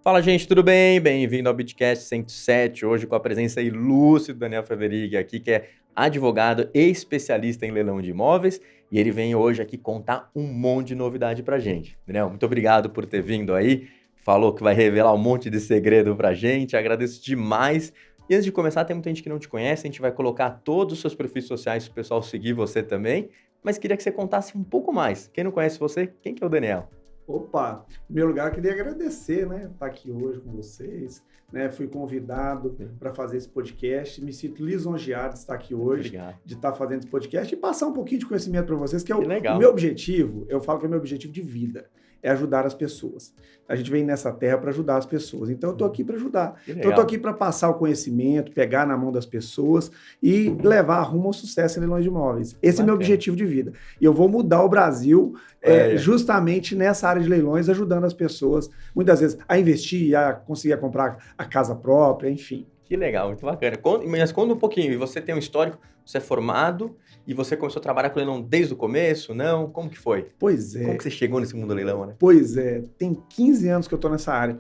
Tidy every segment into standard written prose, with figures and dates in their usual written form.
Fala, gente, tudo bem? Bem-vindo ao Bitcast 107, hoje com a presença ilustre do Daniel Federighi aqui, que é advogado e especialista em leilão de imóveis, e ele vem hoje aqui contar um monte de novidade pra gente. Daniel, muito obrigado por ter vindo aí, falou que vai revelar um monte de segredo pra gente, agradeço demais. E antes de começar, tem muita gente que não te conhece, a gente vai colocar todos os seus perfis sociais para o pessoal seguir você também, mas queria que você contasse um pouco mais. Quem não conhece você, quem que é o Daniel? Opa, em primeiro lugar, eu queria agradecer, né, estar aqui hoje com vocês, né, fui convidado para fazer esse podcast, me sinto lisonjeado de estar aqui hoje, Obrigado. de estar fazendo esse podcast e passar um pouquinho de conhecimento para vocês, que é o legal. meu objetivo, eu falo que é o meu objetivo de vida, é ajudar as pessoas. A gente vem nessa terra para ajudar as pessoas, então eu estou aqui para ajudar. Então eu estou aqui para passar o conhecimento, pegar na mão das pessoas e levar rumo ao sucesso em leilões de imóveis. Esse é o meu objetivo de vida. E eu vou mudar o Brasil justamente nessa área de leilões, ajudando as pessoas, muitas vezes, a investir, a conseguir comprar a casa própria, enfim. Que legal, muito bacana. Mas conta um pouquinho, e você tem um histórico, você é formado e você começou a trabalhar com leilão desde o começo, não? Como que foi? Pois é. Como que você chegou nesse mundo do leilão, né? Pois é, tem 15 anos que eu estou nessa área.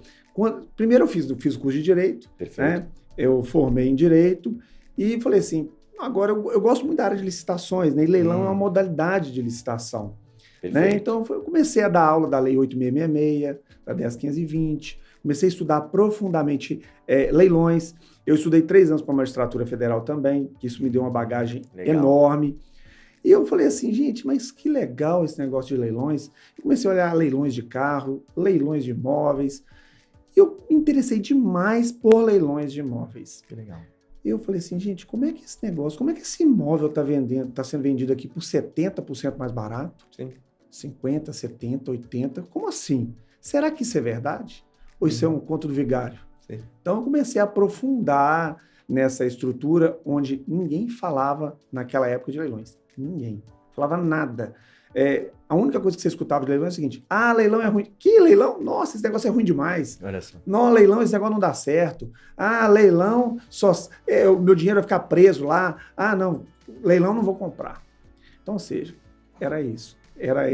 Primeiro eu fiz o curso de Direito, né? Eu formei em Direito e falei assim, agora eu gosto muito da área de licitações, né? E leilão é uma modalidade de licitação. Né? Então eu comecei a dar aula da Lei 8666, da 10520, comecei a estudar profundamente leilões. Eu estudei 3 anos para a magistratura federal também, que isso me deu uma bagagem enorme. E eu falei assim, gente, mas que legal esse negócio de leilões. Eu comecei a olhar leilões de carro, leilões de imóveis. E eu me interessei demais por leilões de imóveis. Que legal. E eu falei assim, gente, como é que esse negócio, como é que esse imóvel está sendo vendido aqui por 70% mais barato? Sim. 50, 70, 80, como assim? Será que isso é verdade? Ou isso é um conto do vigário? Sim. Então eu comecei a aprofundar nessa estrutura onde ninguém falava naquela época de leilões. Ninguém. Falava nada. A única coisa que você escutava de leilão é o seguinte, leilão é ruim. Que leilão? Nossa, esse negócio é ruim demais. Olha só. Não, leilão, esse negócio não dá certo. Leilão, o meu dinheiro vai ficar preso lá. Não, leilão não vou comprar. Então, ou seja, era isso. Era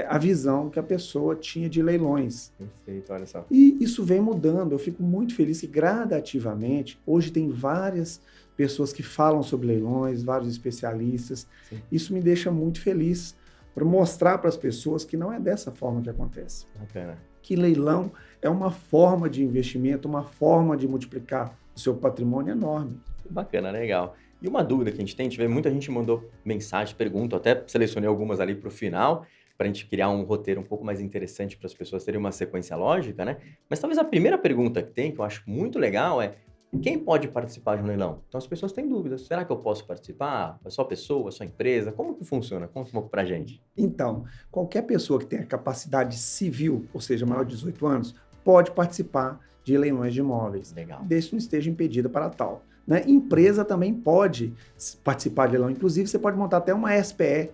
a visão que a pessoa tinha de leilões. Perfeito, olha só. E isso vem mudando. Eu fico muito feliz que gradativamente, hoje tem várias pessoas que falam sobre leilões, vários especialistas. Sim. Isso me deixa muito feliz para mostrar para as pessoas que não é dessa forma que acontece. Bacana. Que leilão é uma forma de investimento, uma forma de multiplicar o seu patrimônio enorme. Bacana, legal. E uma dúvida que a gente tem, muita gente mandou mensagem, pergunta, até selecionei algumas ali para o final, para a gente criar um roteiro um pouco mais interessante para as pessoas terem uma sequência lógica, né? Mas talvez a primeira pergunta que tem, que eu acho muito legal, é quem pode participar de um leilão? Então as pessoas têm dúvidas, será que eu posso participar? É só pessoa, é só empresa? Como que funciona? Conta um pouco para a gente. Então, qualquer pessoa que tenha capacidade civil, ou seja, maior de 18 anos, pode participar de leilões de imóveis. Legal. Desde que não esteja impedida para tal. Né? Empresa também pode participar de leilão. Inclusive, você pode montar até uma SPE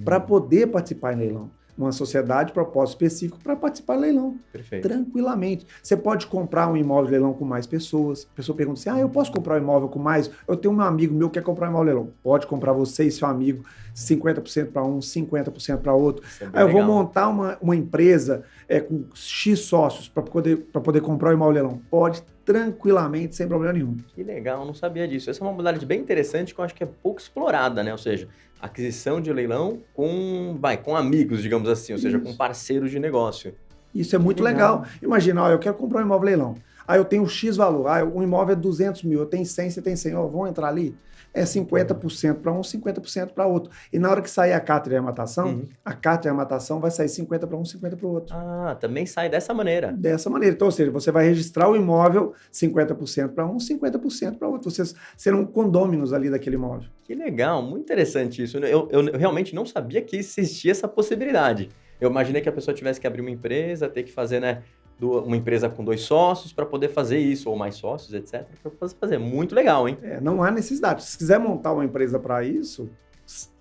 para poder participar em leilão. Uma sociedade de propósito específico para participar de leilão. Perfeito. Tranquilamente. Você pode comprar um imóvel de leilão com mais pessoas. A pessoa pergunta assim, eu posso comprar um imóvel com mais? Eu tenho um amigo meu que quer comprar um imóvel de leilão. Pode comprar você e seu amigo, 50% para um, 50% para outro. Eu vou montar uma empresa com X sócios para poder comprar o imóvel de leilão. Pode tranquilamente, sem problema nenhum. Que legal, não sabia disso. Essa é uma modalidade bem interessante que eu acho que é pouco explorada, né? Ou seja, aquisição de leilão com amigos, digamos assim, ou seja, com parceiros de negócio. Isso é muito legal. Imagina, eu quero comprar um imóvel leilão. Eu tenho X valor, um imóvel é 200 mil, eu tenho 100, você tem 100, vamos entrar ali? É 50% para um, 50% para outro. E na hora que sair a carta de arrematação, a carta de arrematação vai sair 50 para um, 50 para o outro. Também sai dessa maneira. Dessa maneira. Então, ou seja, você vai registrar o imóvel 50% para um, 50% para outro. Vocês serão condôminos ali daquele imóvel. Que legal, muito interessante isso. Eu realmente não sabia que existia essa possibilidade. Eu imaginei que a pessoa tivesse que abrir uma empresa, ter que fazer, né, uma empresa com 2 sócios para poder fazer isso, ou mais sócios, etc. Para fazer. Muito legal, hein? Não há necessidade. Se quiser montar uma empresa para isso,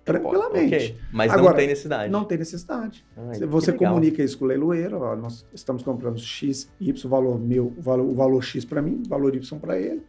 tranquilamente. Okay. Mas agora, não tem necessidade. Não tem necessidade. Você comunica isso com o leiloeiro, nós estamos comprando X, Y, valor meu, o valor X para mim, valor Y para ele,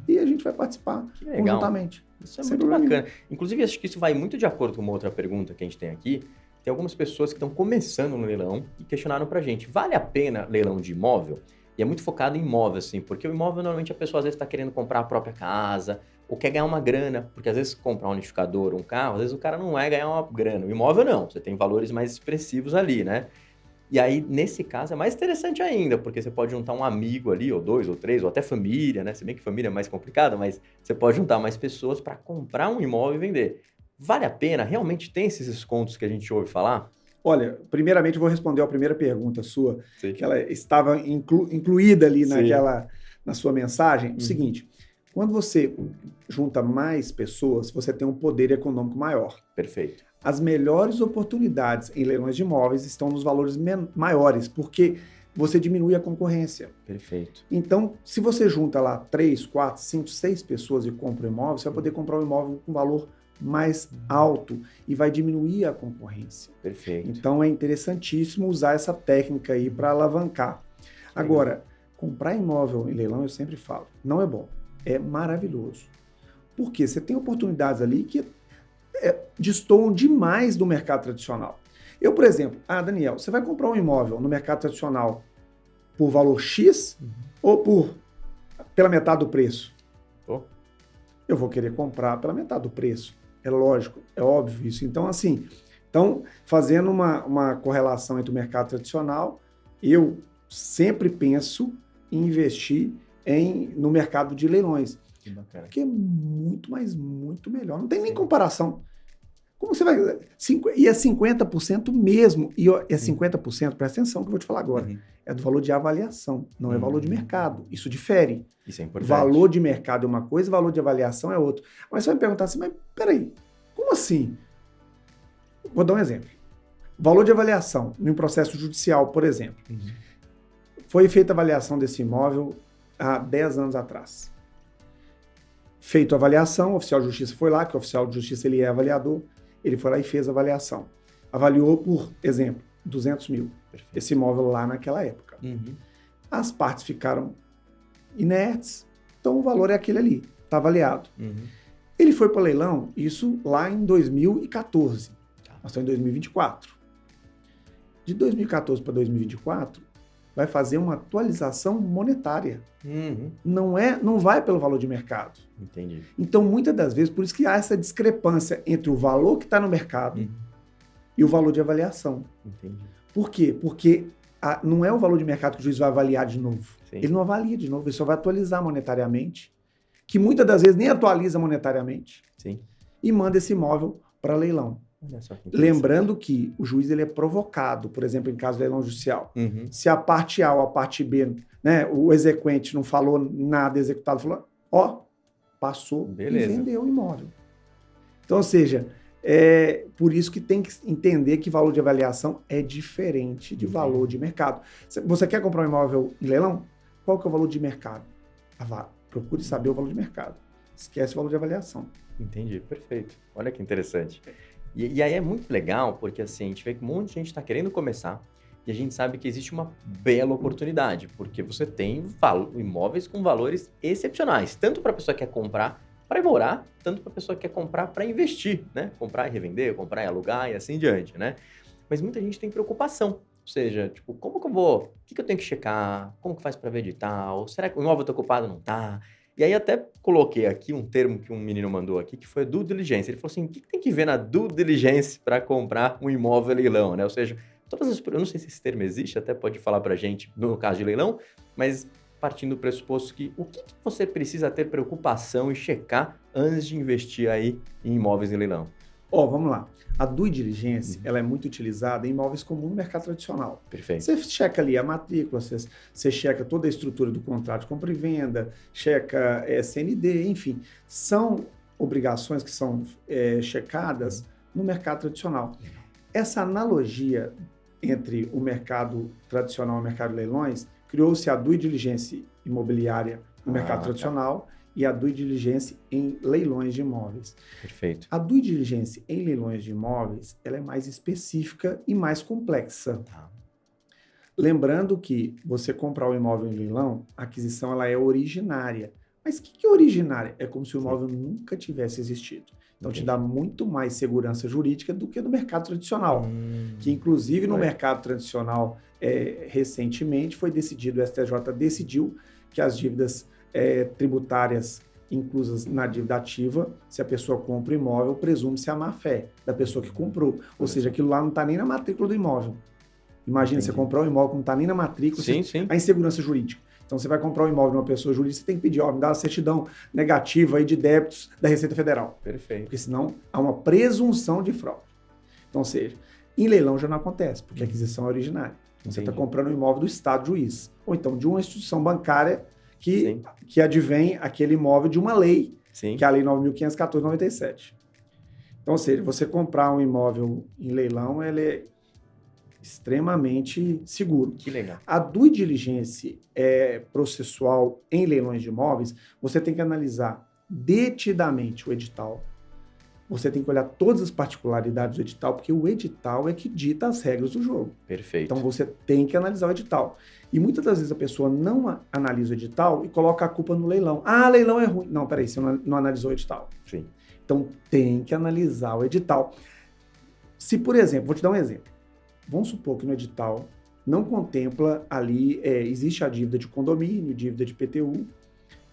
e a gente vai participar conjuntamente. Isso é muito bacana. Inclusive, acho que isso vai muito de acordo com uma outra pergunta que a gente tem aqui. Tem algumas pessoas que estão começando no leilão e questionaram pra gente, vale a pena leilão de imóvel? E é muito focado em imóvel, assim, porque o imóvel, normalmente, a pessoa às vezes está querendo comprar a própria casa, ou quer ganhar uma grana, porque às vezes comprar um liquidificador, um carro, às vezes o cara não vai ganhar uma grana. O imóvel não, você tem valores mais expressivos ali, né? E aí, nesse caso, é mais interessante ainda, porque você pode juntar um amigo ali, ou dois, ou três, ou até família, né? Se bem que família é mais complicado, mas você pode juntar mais pessoas para comprar um imóvel e vender. Vale a pena? Realmente tem esses descontos que a gente ouve falar? Olha, primeiramente eu vou responder a primeira pergunta sua, Sim. que ela estava incluída ali Sim. na sua mensagem. Uhum. O seguinte, quando você junta mais pessoas, você tem um poder econômico maior. Perfeito. As melhores oportunidades em leilões de imóveis estão nos valores maiores, porque você diminui a concorrência. Perfeito. Então, se você junta lá 3, 4, 5, 6 pessoas e compra um imóvel, você vai poder comprar um imóvel com valor mais alto e vai diminuir a concorrência. Perfeito. Então, é interessantíssimo usar essa técnica aí para alavancar. Agora, comprar imóvel em leilão, eu sempre falo, não é bom, é maravilhoso. Porque você tem oportunidades ali que destoam demais do mercado tradicional. Eu, por exemplo, Daniel, você vai comprar um imóvel no mercado tradicional por valor X ou pela metade do preço? Eu vou querer comprar pela metade do preço. É lógico, é óbvio isso. Então, assim, fazendo uma correlação entre o mercado tradicional, eu sempre penso em investir no mercado de leilões. Que bacana. Porque é muito melhor. Não tem nem comparação. Como você vai... E é 50% mesmo. E é 50%, presta atenção que eu vou te falar agora. É do valor de avaliação, não é valor de mercado. Isso difere. Isso é importante. Valor de mercado é uma coisa, valor de avaliação é outra. Mas você vai me perguntar assim, mas peraí, como assim? Vou dar um exemplo. Valor de avaliação, em um processo judicial, por exemplo. Foi feita a avaliação desse imóvel há 10 anos atrás. Feito a avaliação, o oficial de justiça foi lá, que o oficial de justiça ele é avaliador, ele foi lá e fez a avaliação. Avaliou, por exemplo, 200 mil. Perfeito. Esse imóvel lá naquela época. As partes ficaram inertes, então o valor é aquele ali, está avaliado. Ele foi para leilão, isso lá em 2014. Nós estamos em 2024. De 2014 para 2024, vai fazer uma atualização monetária. Não vai pelo valor de mercado. Entendi. Então, muitas das vezes, por isso que há essa discrepância entre o valor que está no mercado e o valor de avaliação. Entendi. Por quê? Porque não é o valor de mercado que o juiz vai avaliar de novo. Sim. Ele não avalia de novo, ele só vai atualizar monetariamente, que muitas das vezes nem atualiza monetariamente. Sim. E manda esse imóvel para leilão. Lembrando que o juiz ele é provocado, por exemplo, em caso de leilão judicial. Se a parte A ou a parte B, né, o exequente não falou nada, executado falou, passou. Beleza. E vendeu o imóvel. Então, ou seja, é por isso que tem que entender que valor de avaliação é diferente de valor de mercado. Você quer comprar um imóvel em leilão? Qual que é o valor de mercado? Procure saber o valor de mercado. Esquece o valor de avaliação. Entendi, perfeito. Olha que interessante. E aí é muito legal, porque assim, a gente vê que um monte de gente está querendo começar e a gente sabe que existe uma bela oportunidade, porque você tem imóveis com valores excepcionais, tanto para a pessoa que quer comprar para morar, tanto para a pessoa que quer comprar para investir, né? Comprar e revender, comprar e alugar e assim diante, né? Mas muita gente tem preocupação, ou seja, tipo, como que eu vou, o que eu tenho que checar, como que faz para ver edital, será que o imóvel está ocupado ou não está? E aí até coloquei aqui um termo que um menino mandou aqui, que foi due diligence. Ele falou assim, o que tem que ver na due diligence para comprar um imóvel leilão, né? Ou seja, eu não sei se esse termo existe, até pode falar para a gente no caso de leilão, mas partindo do pressuposto que o que você precisa ter preocupação e checar antes de investir aí em imóveis em leilão? Vamos lá. A due diligence, ela é muito utilizada em imóveis comuns no mercado tradicional. Perfeito. Você checa ali a matrícula, você checa toda a estrutura do contrato de compra e venda, checa CND, enfim. São obrigações que são checadas no mercado tradicional. Essa analogia entre o mercado tradicional e o mercado de leilões, criou-se a due diligence imobiliária no mercado tradicional e a due diligence em leilões de imóveis. Perfeito. A due diligence em leilões de imóveis, ela é mais específica e mais complexa. Lembrando que você comprar um imóvel em leilão, a aquisição ela é originária. Mas o que é originária? É como se o imóvel nunca tivesse existido. Então, te dá muito mais segurança jurídica do que no mercado tradicional. Que, inclusive, no mercado tradicional recentemente foi decidido, o STJ decidiu que as dívidas tributárias inclusas na dívida ativa, se a pessoa compra o imóvel, presume-se a má-fé da pessoa que comprou. Ou seja, aquilo lá não está nem na matrícula do imóvel. Imagina, você comprar um imóvel que não está nem na matrícula, a insegurança jurídica. Então, você vai comprar um imóvel de uma pessoa jurídica, você tem que pedir, me dá uma certidão negativa aí de débitos da Receita Federal. Perfeito. Porque senão há uma presunção de fraude. Então, ou seja, em leilão já não acontece, porque a aquisição é originária. Então, você está comprando um imóvel do Estado juiz. Ou então de uma instituição bancária que advém aquele imóvel de uma lei, que é a Lei 9.514/97. Então, ou seja, você comprar um imóvel em leilão, ele é extremamente seguro. Que legal. A due diligence processual em leilões de imóveis, você tem que analisar detidamente o edital. Você tem que olhar todas as particularidades do edital, porque o edital é que dita as regras do jogo. Perfeito. Então, você tem que analisar o edital. E muitas das vezes a pessoa não analisa o edital e coloca a culpa no leilão. Ah, leilão é ruim. Não, peraí, você não analisou o edital. Sim. Então, tem que analisar o edital. Se, por exemplo, vou te dar um exemplo. Vamos supor que no edital não contempla ali, existe a dívida de condomínio, dívida de PTU,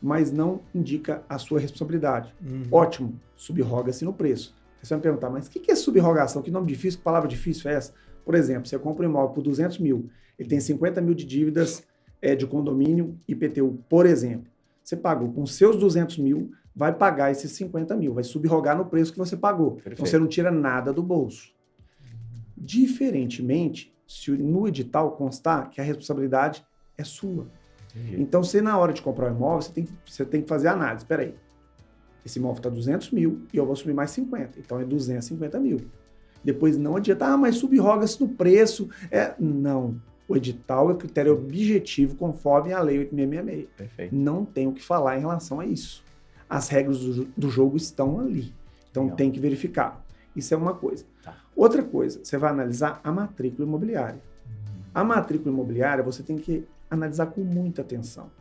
mas não indica a sua responsabilidade. Ótimo, subroga-se no preço. Você vai me perguntar, mas o que é subrogação? Que nome difícil, que palavra difícil é essa? Por exemplo, você compra um imóvel por 200 mil, ele tem 50 mil de dívidas de condomínio e PTU, por exemplo. Você pagou com seus 200 mil, vai pagar esses 50 mil, vai subrogar no preço que você pagou. Perfeito. Então você não tira nada do bolso. Diferentemente, se no edital constar que a responsabilidade é sua. Então, se na hora de comprar um imóvel, você tem que fazer a análise. Espera aí, esse imóvel está 200 mil e eu vou assumir mais 50. Então, é 250 mil. Depois, não adianta, mas subroga-se no preço. Não. O edital é critério objetivo conforme a Lei 8.666. Perfeito. Não tem o que falar em relação a isso. As regras do jogo estão ali. Então, Legal. Tem que verificar. Isso é uma coisa. Tá. Outra coisa, você vai analisar a matrícula imobiliária. A matrícula imobiliária você tem que analisar com muita atenção.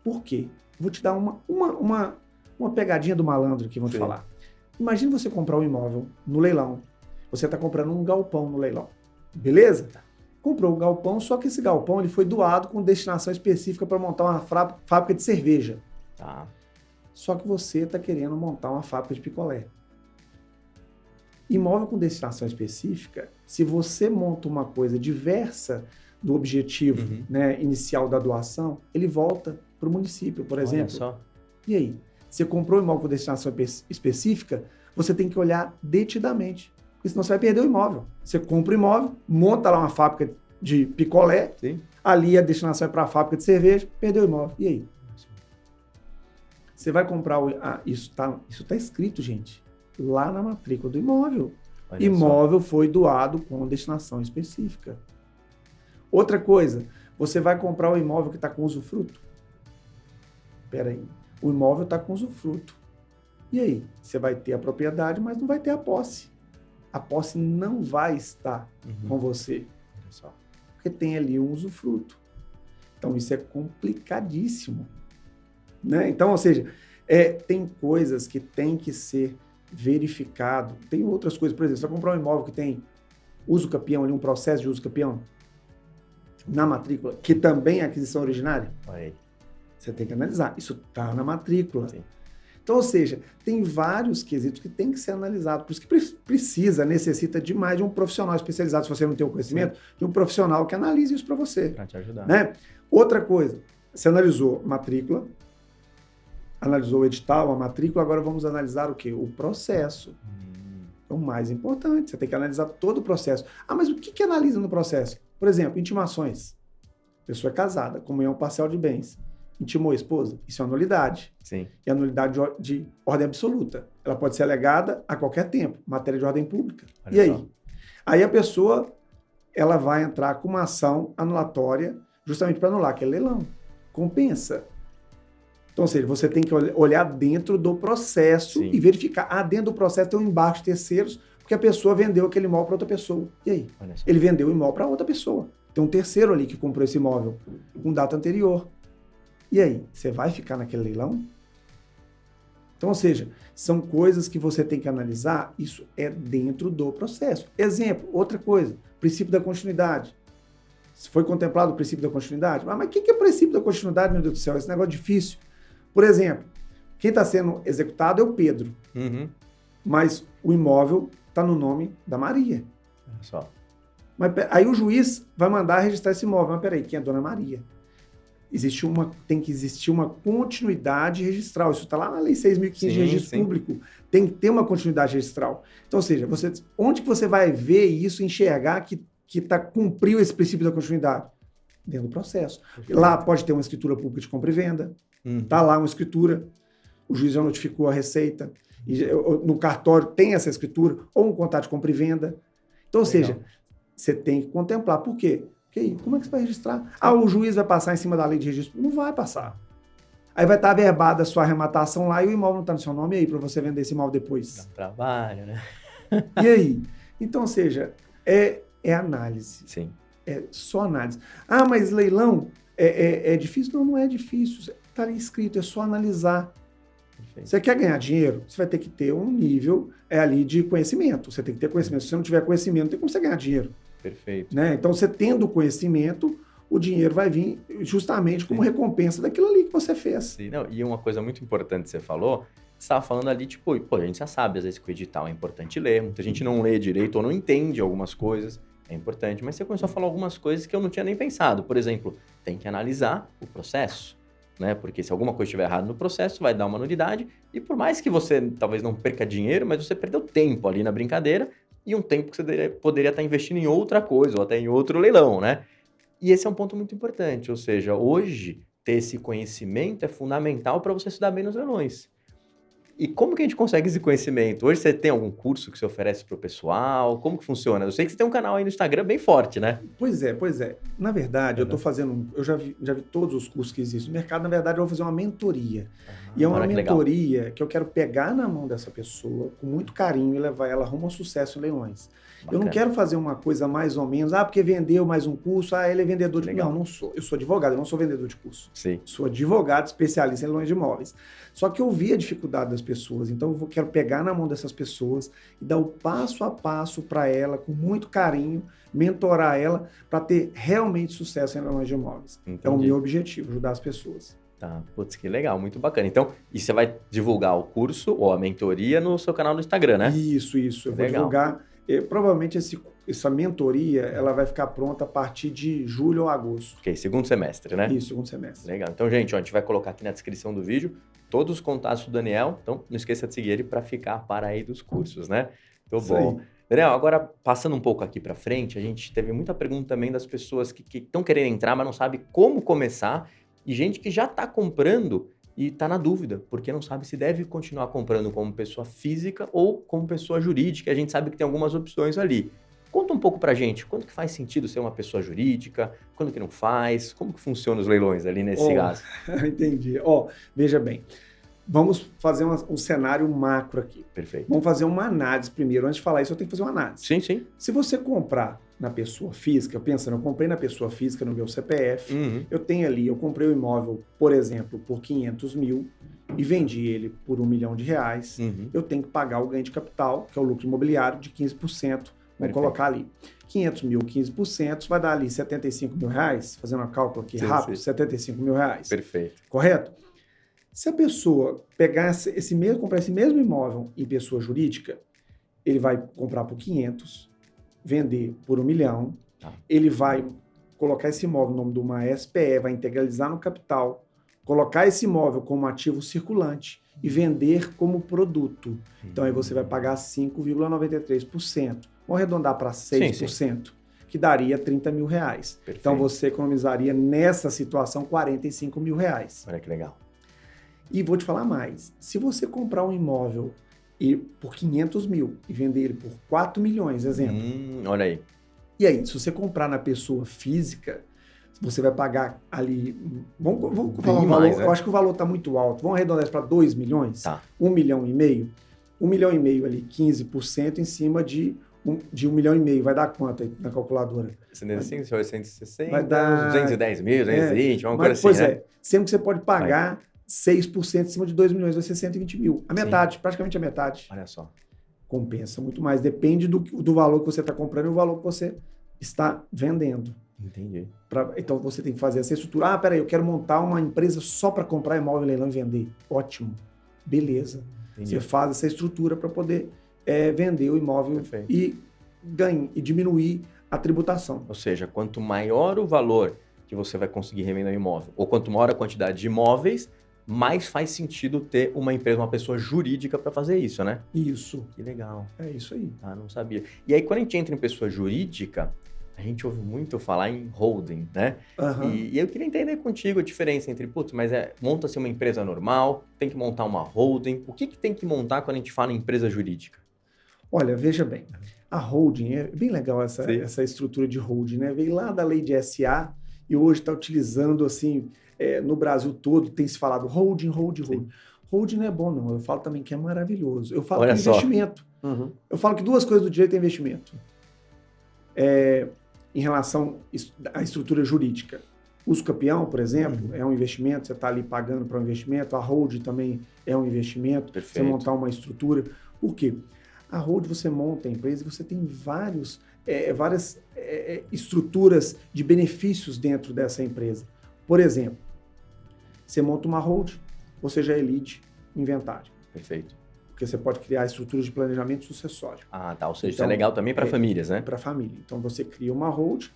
Por quê? Vou te dar uma pegadinha do malandro que vou te falar. Imagina você comprar um imóvel no leilão. Você está comprando um galpão no leilão. Beleza? Comprou o galpão, só que esse galpão ele foi doado com destinação específica para montar uma fábrica de cerveja. Tá. Só que você está querendo montar uma fábrica de picolé. Imóvel com destinação específica, se você monta uma coisa diversa do objetivo inicial da doação, ele volta para o município, por exemplo. Olha só. E aí? Você comprou um imóvel com destinação específica, você tem que olhar detidamente, porque senão você vai perder o imóvel. Você compra o imóvel, monta lá uma fábrica de picolé, ali a destinação é para a fábrica de cerveja, perdeu o imóvel. E aí? Você vai comprar isso tá escrito, gente, lá na matrícula do imóvel. Olha imóvel só. Foi doado com destinação específica. Outra coisa, você vai comprar o imóvel que está com usufruto. Espera aí, o imóvel está com usufruto. E aí? Você vai ter a propriedade, mas não vai ter a posse. A posse não vai estar com você. Olha só. Porque tem ali um usufruto. Então, isso é complicadíssimo. Né? Então, ou seja, tem coisas que tem que ser verificado. Tem outras coisas, por exemplo, você vai comprar um imóvel que tem uso capião, ali, um processo de uso capião na matrícula, que também é aquisição originária, você tem que analisar. Isso está na matrícula. Sim. Então, ou seja, tem vários quesitos que tem que ser analisado. Por isso que necessita demais de um profissional especializado, se você não tem o conhecimento, de um profissional que analise isso para você. Para te ajudar. Né? Outra coisa, você analisou matrícula, analisou o edital, a matrícula, agora vamos analisar o quê? O processo. É o mais importante, você tem que analisar todo o processo. Ah, mas o que analisa no processo? Por exemplo, intimações. A pessoa é casada, comunhão parcial de bens. Intimou a esposa? Isso é uma nulidade. Sim. E a nulidade de ordem absoluta. Ela pode ser alegada a qualquer tempo, matéria de ordem pública. Olha e aí? só. Aí a pessoa ela vai entrar com uma ação anulatória justamente para anular aquele leilão. Compensa. Então, ou seja, você tem que olhar dentro do processo e verificar. Dentro do processo tem um embarque de terceiros, porque a pessoa vendeu aquele imóvel para outra pessoa. E aí? Ele vendeu o imóvel para outra pessoa. Tem um terceiro ali que comprou esse imóvel com data anterior. E aí? Você vai ficar naquele leilão? Então, ou seja, são coisas que você tem que analisar, isso é dentro do processo. Exemplo, outra coisa, princípio da continuidade. Foi contemplado o princípio da continuidade? Mas o que é o princípio da continuidade, meu Deus do céu? Esse negócio difícil. Por exemplo, quem está sendo executado é o Pedro, mas o imóvel está no nome da Maria. Olha só. Mas aí o juiz vai mandar registrar esse imóvel. Mas peraí, quem é Dona Maria? Tem que existir uma continuidade registral. Isso está lá na Lei 6.015 de Registro Público. Tem que ter uma continuidade registral. Então, ou seja, onde que você vai ver isso, enxergar que cumpriu esse princípio da continuidade? Dentro do processo. Perfeito. Lá pode ter uma escritura pública de compra e venda. Está lá uma escritura, o juiz já notificou a receita, e no cartório tem essa escritura, ou um contrato de compra e venda. Então, ou seja, você tem que contemplar. Por quê? Porque como é que você vai registrar? O juiz vai passar em cima da lei de registro? Não vai passar. Aí vai estar averbada a sua arrematação lá e o imóvel não está no seu nome aí para você vender esse imóvel depois. Dá um trabalho, né? E aí? Então, ou seja, é análise. Sim. É só análise. Mas leilão é difícil? Não, não é difícil. Está ali escrito, é só analisar. Perfeito. Você quer ganhar dinheiro? Você vai ter que ter um nível ali de conhecimento. Você tem que ter conhecimento. Se você não tiver conhecimento, não tem como você ganhar dinheiro. Perfeito. Né? Então, você tendo conhecimento, o dinheiro vai vir justamente como recompensa daquilo ali que você fez. Sim, não, e uma coisa muito importante que você falou, você estava falando ali, tipo, pô, a gente já sabe, às vezes, que o edital é importante ler, muita gente não lê direito ou não entende algumas coisas, é importante, mas você começou a falar algumas coisas que eu não tinha nem pensado. Por exemplo, tem que analisar o processo, né? Porque se alguma coisa estiver errada no processo, vai dar uma nulidade, e por mais que você talvez não perca dinheiro, mas você perdeu tempo ali na brincadeira, e um tempo que você poderia estar investindo em outra coisa, ou até em outro leilão, né? E esse é um ponto muito importante, ou seja, hoje ter esse conhecimento é fundamental para você se dar bem nos leilões. E como que a gente consegue esse conhecimento? Hoje você tem algum curso que você oferece para o pessoal? Como que funciona? Eu sei que você tem um canal aí no Instagram bem forte, né? Pois é. Na verdade, eu estou fazendo... Eu já vi todos os cursos que existem no mercado. Na verdade, eu vou fazer uma mentoria. E é uma mentoria que eu quero pegar na mão dessa pessoa com muito carinho e levar ela rumo ao sucesso em leilões. Bacana. Eu não quero fazer uma coisa mais ou menos, porque vendeu mais um curso, ele é vendedor de... Não sou. Eu sou advogado, eu não sou vendedor de curso. Sim. Sou advogado especialista em leilões de imóveis. Só que eu vi a dificuldade das pessoas, então eu quero pegar na mão dessas pessoas e dar o passo a passo para ela, com muito carinho, mentorar ela para ter realmente sucesso em leilões de imóveis. Entendi. É o meu objetivo, ajudar as pessoas. Tá, putz, que legal, muito bacana. Então, e você vai divulgar o curso ou a mentoria no seu canal no Instagram, né? Isso. Eu vou divulgar. Provavelmente essa mentoria ela vai ficar pronta a partir de julho ou agosto. Ok, segundo semestre, né? Isso, segundo semestre. Legal. Então, gente, a gente vai colocar aqui na descrição do vídeo todos os contatos do Daniel. Então, não esqueça de seguir ele para ficar para aí dos cursos, né? Muito bom. Daniel, agora passando um pouco aqui para frente, a gente teve muita pergunta também das pessoas que estão querendo entrar, mas não sabe como começar. E gente que já está comprando e está na dúvida, porque não sabe se deve continuar comprando como pessoa física ou como pessoa jurídica. A gente sabe que tem algumas opções ali. Conta um pouco pra gente, quando que faz sentido ser uma pessoa jurídica, quando que não faz, como que funciona os leilões ali nesse caso? Entendi. Veja bem, vamos fazer um cenário macro aqui. Perfeito. Vamos fazer uma análise primeiro. Antes de falar isso, eu tenho que fazer uma análise. Sim. Se você comprar na pessoa física, pensando, eu comprei na pessoa física no meu CPF, eu comprei o imóvel, por exemplo, por 500 mil e vendi ele por R$1 milhão, eu tenho que pagar o ganho de capital, que é o lucro imobiliário, de 15%. Vamos colocar ali. 500 mil, 15%, vai dar ali R$75 mil, fazendo uma cálculo aqui rápido, R$75 mil. Perfeito. Correto? Se a pessoa pegar comprar esse mesmo imóvel em pessoa jurídica, ele vai comprar por 500, vender por R$1 milhão, ele vai colocar esse imóvel no nome de uma SPE, vai integralizar no capital, colocar esse imóvel como ativo circulante e vender como produto. Então, aí você vai pagar 5,93%. Vamos arredondar para 6%, que daria R$30 mil. Perfeito. Então, você economizaria nessa situação R$45 mil. Olha que legal. E vou te falar mais. Se você comprar um imóvel por 500 mil e vender ele por 4 milhões, exemplo. Olha aí. E aí, se você comprar na pessoa física, você vai pagar ali... Vamos falar um valor, né? Eu acho que o valor está muito alto. Vamos arredondar isso para 2 milhões? Tá. 1,5 milhão. 1,5 milhão ali, 15% em cima de 1,5 milhão. Vai dar quanto aí na calculadora? 165, 860, vai dar 210 mil, 220, uma coisa assim, pois né? Sendo que você pode pagar 6% em cima de 2 milhões, vai ser 120 mil. A metade, praticamente a metade. Olha só. Compensa muito mais. Depende do valor que você está comprando e o valor que você está vendendo. Entendi. Então você tem que fazer essa estrutura. Peraí, eu quero montar uma empresa só para comprar imóvel em leilão e vender. Ótimo. Beleza. Entendi. Você faz essa estrutura para poder vender o imóvel. Perfeito. E ganhar e diminuir a tributação. Ou seja, quanto maior o valor que você vai conseguir revender o imóvel, ou quanto maior a quantidade de imóveis, mais faz sentido ter uma empresa, uma pessoa jurídica para fazer isso, né? Isso. Que legal. É isso aí. Ah, não sabia. E aí, quando a gente entra em pessoa jurídica, a gente ouve muito falar em holding, né? Uhum. E eu queria entender contigo a diferença entre, putz, mas monta-se uma empresa normal, tem que montar uma holding. O que tem que montar quando a gente fala em empresa jurídica? Olha, veja bem, a holding, é bem legal essa estrutura de holding, né? Veio lá da lei de SA e hoje está utilizando, assim, no Brasil todo, tem se falado holding. Holding não é bom, não. Eu falo também que é maravilhoso. Eu falo que é investimento. Uhum. Eu falo que duas coisas do direito é investimento. Em relação à estrutura jurídica. Uso capião, por exemplo, é um investimento, você está ali pagando para um investimento. A holding também é um investimento. Perfeito. Você montar uma estrutura. Por quê? A holding você monta a empresa e você tem várias estruturas de benefícios dentro dessa empresa. Por exemplo, você monta uma holding, você já é lead inventário. Perfeito. Porque você pode criar estruturas de planejamento sucessório. Ah, tá. Ou seja, isso é legal também para famílias, né? Para família. Então, você cria uma holding,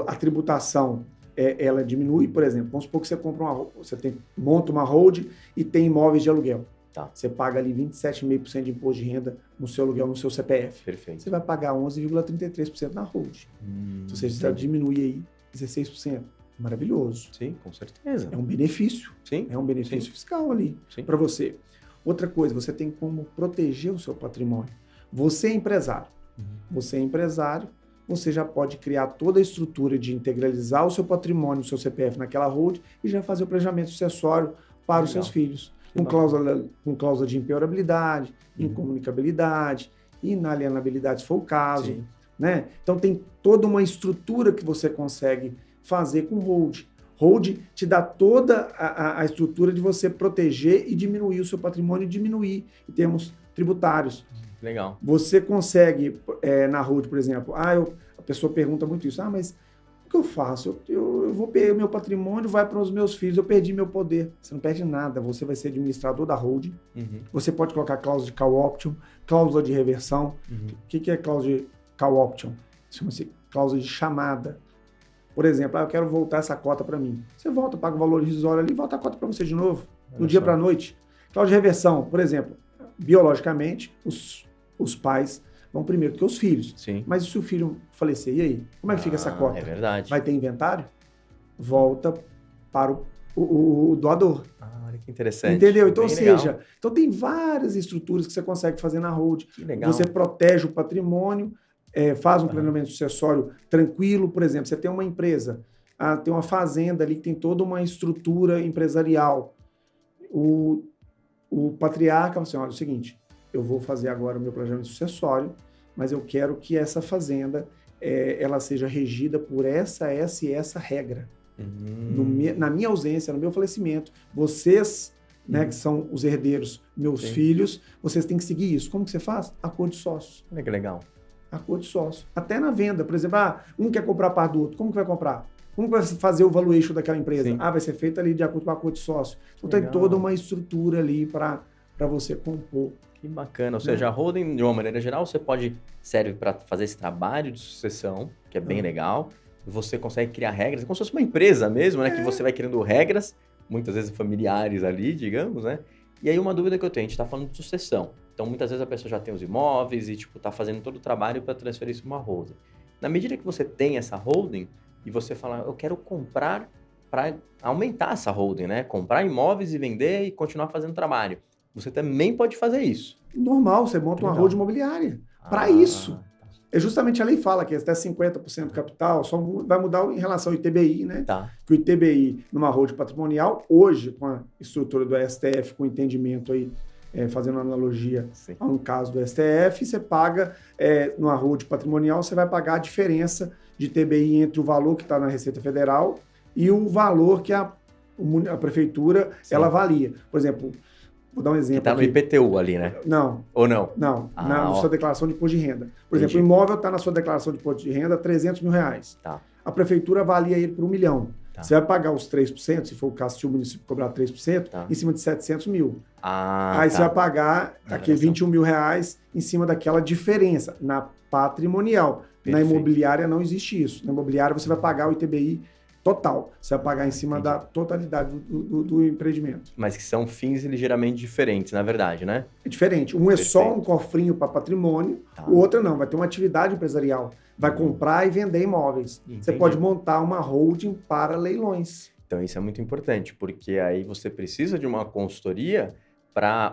a tributação ela diminui, por exemplo, vamos supor que você monta uma holding e tem imóveis de aluguel. Tá. Você paga ali 27,5% de imposto de renda no seu aluguel, no seu CPF. Perfeito. Você vai pagar 11,33% na holding. Ou seja, você diminui aí 16%. Maravilhoso. Sim, com certeza. É um benefício. Sim. É um benefício fiscal ali para você. Outra coisa, você tem como proteger o seu patrimônio. Você é empresário. Você é empresário, você já pode criar toda a estrutura de integralizar o seu patrimônio, o seu CPF naquela holding e já fazer o planejamento sucessório para os seus filhos. Com cláusula de impenhorabilidade, incomunicabilidade, inalienabilidade, se for o caso. Né? Então, tem toda uma estrutura que você consegue fazer com holding. Holding te dá toda a estrutura de você proteger e diminuir o seu patrimônio e diminuir em termos tributários. Legal. Você consegue, na holding, por exemplo, a pessoa pergunta muito isso, mas o que eu faço? Eu vou perder o meu patrimônio, vai para os meus filhos, eu perdi meu poder. Você não perde nada, você vai ser administrador da holding. Você pode colocar cláusula de call option, cláusula de reversão. O que é cláusula de call option? Chama-se cláusula de chamada. Por exemplo, eu quero voltar essa cota para mim. Você volta, paga o valor irrisório ali e volta a cota para você de novo, do dia para a noite. Cláusula de reversão, por exemplo, biologicamente, os pais vão primeiro do que os filhos. Sim. Mas e se o filho falecer? E aí? Como é que fica essa cota? É verdade. Vai ter inventário? Volta para o doador. Olha que interessante. Entendeu? Então, ou seja, então tem várias estruturas que você consegue fazer na holding. Que legal. Você protege o patrimônio, faz um planejamento sucessório tranquilo. Por exemplo, você tem uma empresa, tem uma fazenda ali que tem toda uma estrutura empresarial. O patriarca fala assim, olha, é o seguinte, eu vou fazer agora o meu planejamento sucessório, mas eu quero que essa fazenda ela seja regida por essa e essa regra. Na minha ausência, no meu falecimento, vocês, né, que são os herdeiros, meus filhos, vocês têm que seguir isso. Como que você faz? Acordo de sócios. Olha que legal. Acordo de sócios. Até na venda, por exemplo, um quer comprar par do outro, como que vai comprar? Como vai fazer o valuation daquela empresa? Vai ser feito ali de acordo com o acordo de sócio. Então tem toda uma estrutura ali para você compor. Que bacana. Ou seja, a holding, de uma maneira geral, serve para fazer esse trabalho de sucessão, que é bem legal. Você consegue criar regras, como se fosse uma empresa mesmo, né? Que você vai criando regras, muitas vezes familiares ali, digamos, né? E aí uma dúvida que eu tenho, a gente está falando de sucessão. Então, muitas vezes a pessoa já tem os imóveis e, tá fazendo todo o trabalho para transferir isso para uma holding. Na medida que você tem essa holding e você fala, eu quero comprar para aumentar essa holding, né? Comprar imóveis e vender e continuar fazendo trabalho. Você também pode fazer isso. Normal, você monta uma holding imobiliária. Para isso. Justamente a lei fala que até 50% do capital só vai mudar em relação ao ITBI, né? Que o ITBI, numa holding patrimonial, hoje, com a estrutura do STF, com o entendimento aí, fazendo uma analogia a um caso do STF, você paga, numa holding patrimonial, você vai pagar a diferença de ITBI entre o valor que está na Receita Federal e o valor que a prefeitura ela avalia. Por exemplo, vou dar um exemplo. Que está no IPTU ali, né? Não. Ou não? Não, na sua declaração de imposto de renda. Por exemplo, o imóvel está na sua declaração de imposto de renda R$300 mil. a prefeitura avalia ele por 1 milhão. Tá. Você vai pagar os 3%, se for o caso, se o município cobrar 3%, Tá. em cima de 700 mil. Ah, Aí tá. você vai pagar aquele 21 mil reais em cima daquela diferença, na patrimonial. Perfeito. Na imobiliária não existe isso. Na imobiliária você vai pagar o ITBI total. Você vai pagar em cima da totalidade do empreendimento. Mas que são fins ligeiramente diferentes, na verdade, né? É diferente. Um é só um cofrinho para patrimônio, o outro não. Vai ter uma atividade empresarial. Vai comprar e vender imóveis. Entendi. Você pode montar uma holding para leilões. Então isso é muito importante, porque aí você precisa de uma consultoria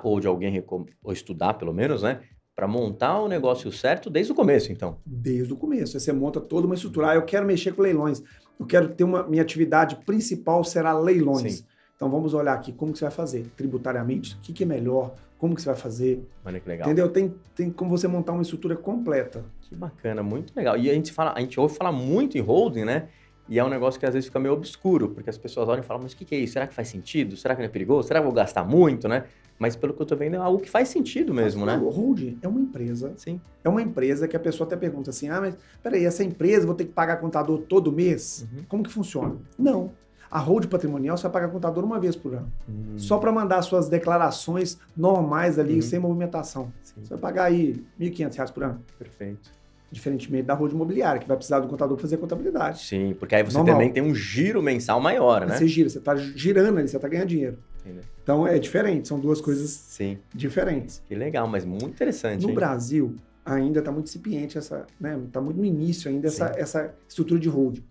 ou de alguém ou estudar pelo menos, né? Para montar o negócio certo desde o começo, então. Desde o começo. Aí você monta toda uma estrutura. Eu quero mexer com leilões. Eu quero ter minha atividade principal será leilões. Sim. Então vamos olhar aqui como que você vai fazer. Tributariamente, o que é melhor, como que você vai fazer. Olha que legal. Entendeu? Tem como você montar uma estrutura completa. Que bacana, muito legal. E a gente ouve falar muito em holding, né? E é um negócio que às vezes fica meio obscuro, porque as pessoas olham e falam, mas o que é isso? Será que faz sentido? Será que não é perigoso? Será que eu vou gastar muito, né? Mas pelo que eu tô vendo, é algo que faz sentido mesmo, né? O holding é uma empresa. Sim. É uma empresa que a pessoa até pergunta assim, mas peraí, essa empresa vou ter que pagar contador todo mês? Como que funciona? Não. A holding patrimonial você vai pagar contador uma vez por ano. Só para mandar suas declarações normais ali, sem movimentação. Sim. Você vai pagar aí R$ 1.500 por ano. Perfeito. Diferentemente da holding imobiliária, que vai precisar do contador para fazer a contabilidade. Sim, porque aí você Normal. também tem um giro mensal maior, né? Você gira, você está girando ali, você está ganhando dinheiro. Entendi. Então é diferente, são duas coisas diferentes. Que legal, mas muito interessante. No Brasil, ainda está muito incipiente essa, né? Está muito no início ainda essa estrutura de holding.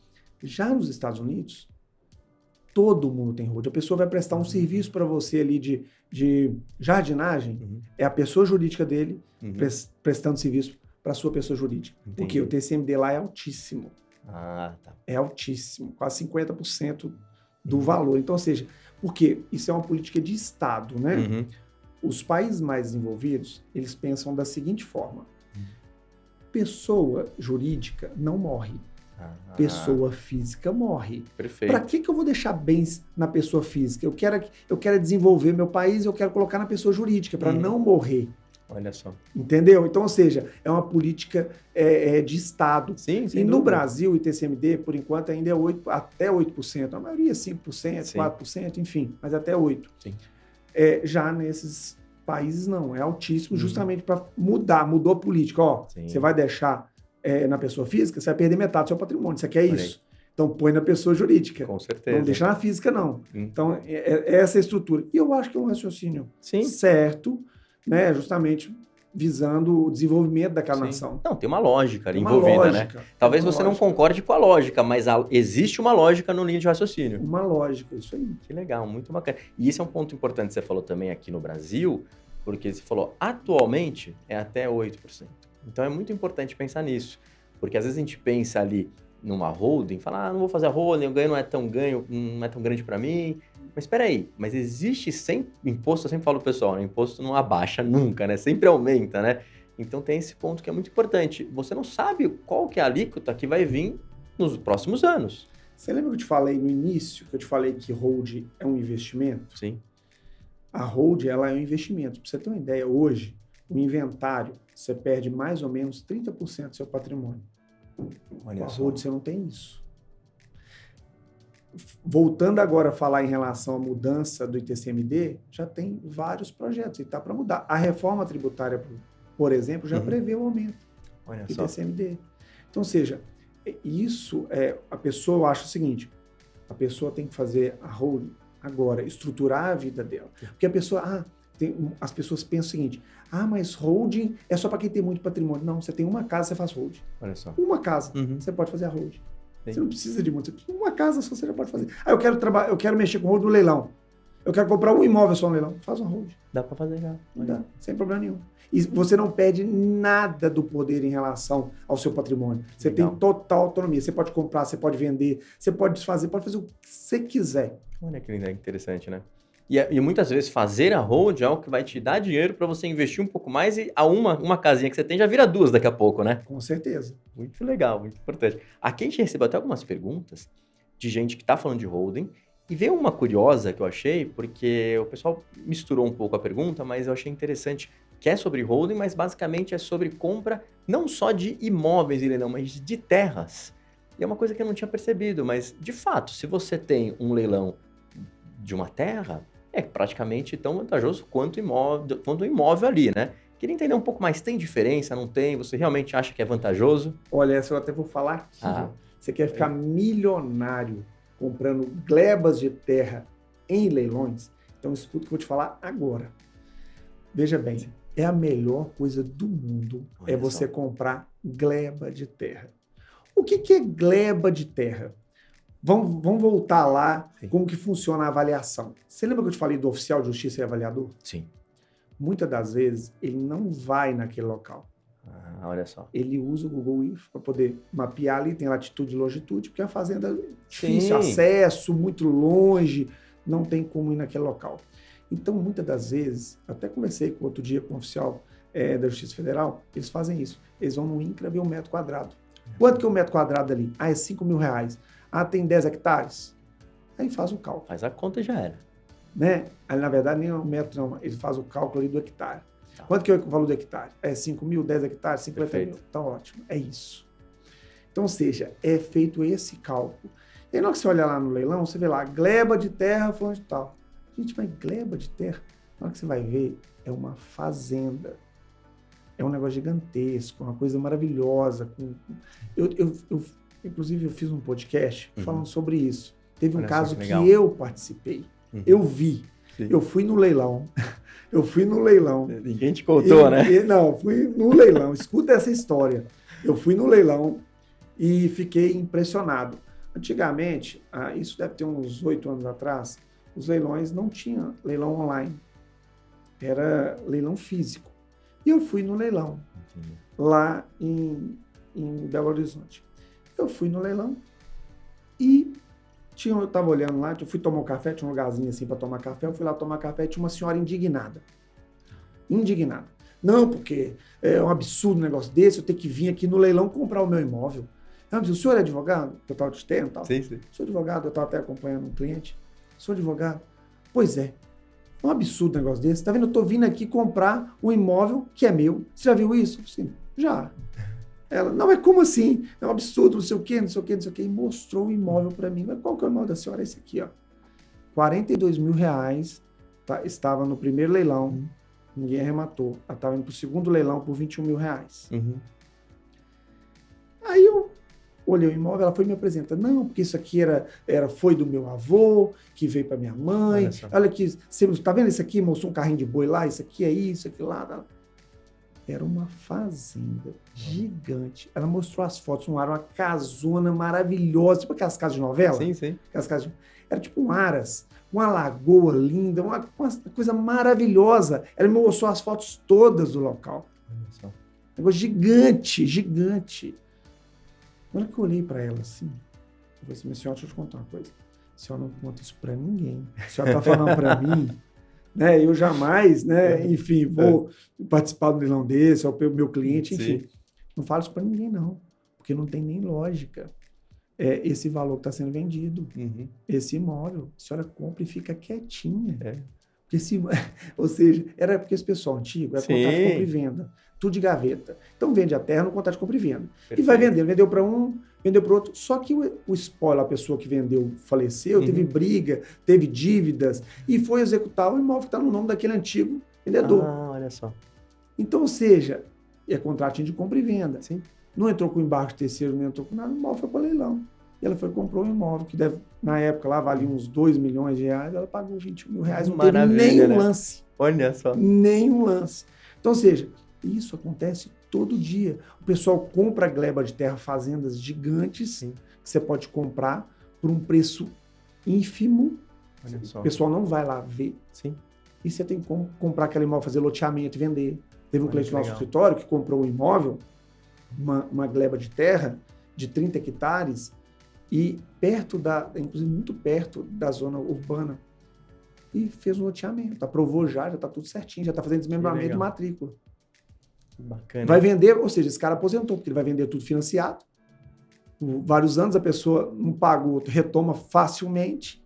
Já nos Estados Unidos, todo mundo tem holding. A pessoa vai prestar um serviço para você ali de jardinagem, é a pessoa jurídica dele prestando serviço para a sua pessoa jurídica. Entendi. Porque o TCMD lá é altíssimo. Ah, tá. É altíssimo, quase 50% do valor. Então, ou seja, porque isso é uma política de Estado, né? Os países mais desenvolvidos, eles pensam da seguinte forma. Pessoa jurídica não morre. Pessoa física morre. Perfeito. Para que eu vou deixar bens na pessoa física? Eu quero desenvolver meu país, eu quero colocar na pessoa jurídica para não morrer. Olha só. Entendeu? Então, ou seja, é uma política de Estado. Sim, e no Brasil, o ITCMD, por enquanto, ainda é até 8%. A maioria é 5%, 4%, enfim, mas até 8%. Sim. Já nesses países, não. É altíssimo justamente para mudar. Mudou a política. Ó, você vai deixar na pessoa física, você vai perder metade do seu patrimônio. Você quer isso? Então, põe na pessoa jurídica. Com certeza. Não deixa na física, não. Então, essa é a estrutura. E eu acho que é um raciocínio certo, né, justamente visando o desenvolvimento daquela nação. Não, tem uma lógica ali envolvida, né? Talvez você não concorde com a lógica, mas existe uma lógica no linha de raciocínio. Uma lógica, isso aí. Que legal, muito bacana. E isso é um ponto importante que você falou também aqui no Brasil, porque você falou, atualmente é até 8%. Então é muito importante pensar nisso, porque às vezes a gente pensa ali numa holding, fala, não vou fazer a holding, o ganho não é tão grande para mim. Mas espera aí, mas existe imposto, eu sempre falo pro pessoal, né? Imposto não abaixa nunca, né? Sempre aumenta, né? Então tem esse ponto que é muito importante. Você não sabe qual que é a alíquota que vai vir nos próximos anos. Você lembra que eu te falei no início, que eu te falei que holding é um investimento? Sim. A holding, ela é um investimento. Para você ter uma ideia, hoje, o inventário, você perde mais ou menos 30% do seu patrimônio. Olha Com a só. holding, você não tem isso. Voltando agora a falar em relação à mudança do ITCMD, já tem vários projetos e está para mudar. A reforma tributária, por exemplo, já prevê o aumento do ITCMD. Então, ou seja, isso a pessoa acha o seguinte, a pessoa tem que fazer a holding agora, estruturar a vida dela. Porque a pessoa, as pessoas pensam o seguinte, mas holding é só para quem tem muito patrimônio. Não, você tem uma casa, você faz holding. Olha só. Uma casa, você pode fazer a holding. Sim. Você não precisa de muito. Uma casa só você já pode fazer. Eu quero mexer com holding no leilão. Eu quero comprar um imóvel só no leilão. Faz uma holding. Dá para fazer já. Dá, sem problema nenhum. E você não perde nada do poder em relação ao seu patrimônio. Você tem total autonomia. Você pode comprar, você pode vender, você pode desfazer, pode fazer o que você quiser. Olha que interessante, né? E muitas vezes fazer a hold é algo que vai te dar dinheiro para você investir um pouco mais e uma casinha que você tem já vira duas daqui a pouco, né? Com certeza. Muito legal, muito importante. Aqui a gente recebeu até algumas perguntas de gente que está falando de holding e veio uma curiosa que eu achei, porque o pessoal misturou um pouco a pergunta, mas eu achei interessante, que é sobre holding, mas basicamente é sobre compra não só de imóveis, mas de terras. E é uma coisa que eu não tinha percebido, mas de fato, se você tem um leilão de uma terra, é praticamente tão vantajoso quanto o imóvel ali, né? Queria entender um pouco mais, tem diferença, não tem? Você realmente acha que é vantajoso? Olha, essa eu até vou falar aqui. Ah, Você quer ficar milionário comprando glebas de terra em leilões? Então escuta o que eu vou te falar agora. Veja bem, é a melhor coisa do mundo Olha você só. comprar gleba de terra. O que é gleba de terra? Vamos voltar lá, Sim. como que funciona a avaliação. Você lembra que eu te falei do oficial de justiça e avaliador? Sim. Muitas das vezes ele não vai naquele local. Ah, olha só. Ele usa o Google Earth para poder mapear ali, tem latitude e longitude, porque a fazenda é difícil, Sim. acesso, muito longe, não tem como ir naquele local. Então, muitas das vezes, até conversei com outro dia com um oficial da Justiça Federal, eles fazem isso. Eles vão no INCRA ver um metro quadrado. Quanto que é um metro quadrado ali? Ah, é 5 mil reais. Ah, tem 10 hectares? Aí faz o cálculo. Faz a conta e já era. Né? Aí, na verdade, nem é um metro, não. Ele faz o cálculo ali do hectare. Tá. Quanto que é o valor do hectare? É 5 mil, 10 hectares, 50 Perfeito. mil. Tá ótimo. É isso. Então, ou seja, é feito esse cálculo. E aí, na hora que você olha lá no leilão, você vê lá, gleba de terra, fulano de tal. Gente, mas gleba de terra, na hora que você vai ver, é uma fazenda. É um negócio gigantesco, uma coisa maravilhosa. Inclusive, eu fiz um podcast falando sobre isso. Teve um Olha só caso que que legal. eu participei. Eu vi. Sim. Eu fui no leilão. Eu fui no leilão. Ninguém te contou, né? Não, fui no leilão. Escuta essa história. Eu fui no leilão e fiquei impressionado. Antigamente, isso deve ter uns 8 anos atrás, os leilões não tinham leilão online. Era leilão físico. E eu fui no leilão, lá em Belo Horizonte. Eu fui no leilão e eu estava olhando lá, eu fui tomar um café, tinha um lugarzinho assim para tomar café, eu fui lá tomar café e tinha uma senhora indignada. Indignada. Não, porque é um absurdo um negócio desse, eu tenho que vir aqui no leilão comprar o meu imóvel. Ela me disse, o senhor é advogado? Eu estava de terno e tal. Sim, sim. Sou advogado, eu estava até acompanhando um cliente. Sou advogado. Pois é. É um absurdo um negócio desse. Tá vendo? Eu tô vindo aqui comprar um imóvel que é meu. Você já viu isso? Eu falei assim, já. Ela, não, mas como assim? É um absurdo, não sei o quê, não sei o quê, não sei o quê. E mostrou o imóvel para mim. Mas qual que é o imóvel da senhora? Esse aqui, ó. 42 mil reais. Tá, estava no primeiro leilão. Ninguém arrematou. Ela estava indo pro segundo leilão por 21 mil reais. Aí eu olhei o imóvel, ela foi me apresentar. Não, porque isso aqui foi do meu avô, que veio para minha mãe. Olha aqui, você tá vendo isso aqui? Mostrou um carrinho de boi lá, isso aqui é isso, aqui lá. Era uma fazenda gigante. Ela mostrou as fotos, uma casona maravilhosa, tipo aquelas casas de novela. Sim, sim. Era tipo um aras, uma lagoa linda, uma coisa maravilhosa. Ela me mostrou as fotos todas do local. Olha só. Um negócio gigante, gigante. Na hora que eu olhei para ela assim, eu falei assim, minha senhora, deixa eu te contar uma coisa. A senhora não conta isso para ninguém. A senhora tá falando para mim, né? Eu jamais, né? Enfim, vou participar do leilão desse, é o meu cliente, enfim. Sim. Não falo isso para ninguém, não. Porque não tem nem lógica. Esse valor que está sendo vendido, esse imóvel, a senhora compra e fica quietinha. Porque ou seja, era porque esse pessoal antigo era contrato de compra e venda, tudo de gaveta. Então vende a terra no contrato de compra e venda. Perfeito. E vai vender, vendeu para um, vendeu para o outro. Só que o spoiler, a pessoa que vendeu faleceu, teve briga, teve dívidas e foi executar o imóvel que está no nome daquele antigo vendedor. Ah, olha só. Então, ou seja, é contratinho de compra e venda. Sim. Não entrou com embarque terceiro, não entrou com nada, o imóvel foi para leilão. E ela foi comprou um imóvel que deve, na época lá valia uns 2 milhões de reais, ela pagou 21 mil reais, não teve nenhum lance. Olha só. Nenhum lance. Então, ou seja, isso acontece todo dia. O pessoal compra gleba de terra, fazendas gigantes, que você pode comprar por um preço ínfimo. Olha só. O pessoal não vai lá ver. Sim. E você tem como comprar aquele imóvel, fazer loteamento e vender. Teve um cliente do nosso escritório que comprou um imóvel, uma gleba de terra de 30 hectares, e inclusive muito perto da zona urbana, e fez um loteamento, aprovou já está tudo certinho, já está fazendo desmembramento de matrícula. Bacana. Vai vender, ou seja, esse cara aposentou, porque ele vai vender tudo financiado, por vários anos, a pessoa não pagou, retoma facilmente,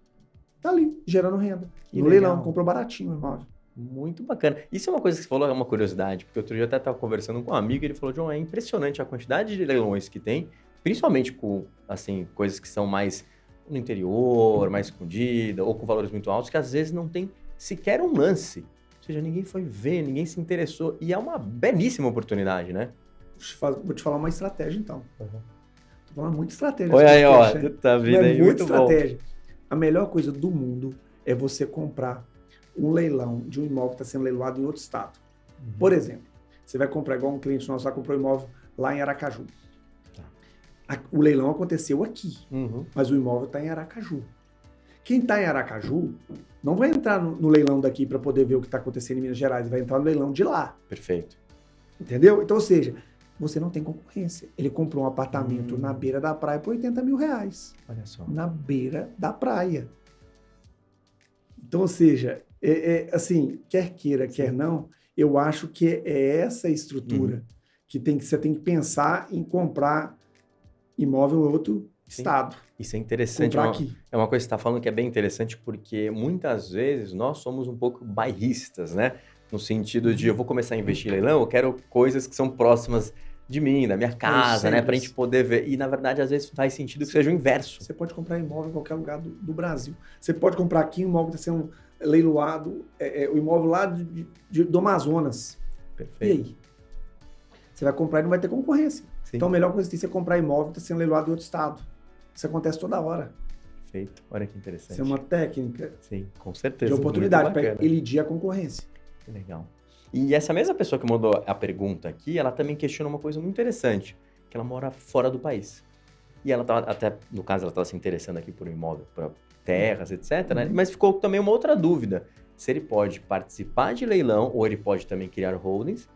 está ali, gerando renda. No leilão, comprou baratinho o imóvel. Muito bacana. Isso é uma coisa que você falou, é uma curiosidade, porque outro dia eu até estava conversando com um amigo e ele falou, João, é impressionante a quantidade de leilões que tem principalmente com, assim, coisas que são mais no interior, mais escondida, ou com valores muito altos, que às vezes não tem sequer um lance. Ou seja, ninguém foi ver, ninguém se interessou. E é uma belíssima oportunidade, né? Vou te falar uma estratégia, então. Tô falando muito estratégia. Olha aí, ó, tá vindo aí, muito estratégia. bom. A melhor coisa do mundo é você comprar um leilão de um imóvel que está sendo leiloado em outro estado. Por exemplo, você vai comprar, igual um cliente nosso lá comprou um imóvel lá em Aracaju. O leilão aconteceu aqui, mas o imóvel está em Aracaju. Quem está em Aracaju não vai entrar no leilão daqui para poder ver o que está acontecendo em Minas Gerais, vai entrar no leilão de lá. Perfeito. Entendeu? Então, ou seja, você não tem concorrência. Ele comprou um apartamento na beira da praia por R$80 mil. Olha só. Na beira da praia. Então, ou seja, assim, quer queira, quer não, eu acho que é essa estrutura que você tem que pensar em comprar imóvel em outro estado. Isso é interessante. Comprar aqui. É uma coisa que você está falando que é bem interessante, porque muitas vezes nós somos um pouco bairristas, né? No sentido de eu vou começar a investir em leilão, eu quero coisas que são próximas de mim, da minha casa, né? Pra gente poder ver. E, na verdade, às vezes faz sentido que seja o inverso. Você pode comprar imóvel em qualquer lugar do Brasil. Você pode comprar aqui um imóvel que está sendo leiloado, o imóvel lá do Amazonas. Perfeito. E aí? Você vai comprar e não vai ter concorrência. Sim. Então, a melhor coisa que tem é você comprar imóvel que está sendo leiloado em outro estado. Isso acontece toda hora. Perfeito. Olha que interessante. Isso é uma técnica. Sim, com certeza. De oportunidade para elidir a concorrência. Que legal. E essa mesma pessoa que mandou a pergunta aqui, ela também questiona uma coisa muito interessante, que ela mora fora do país. E ela estava, até no caso, ela estava se interessando aqui por um imóvel, para terras, etc. Né? Mas ficou também uma outra dúvida, se ele pode participar de leilão ou ele pode também criar holdings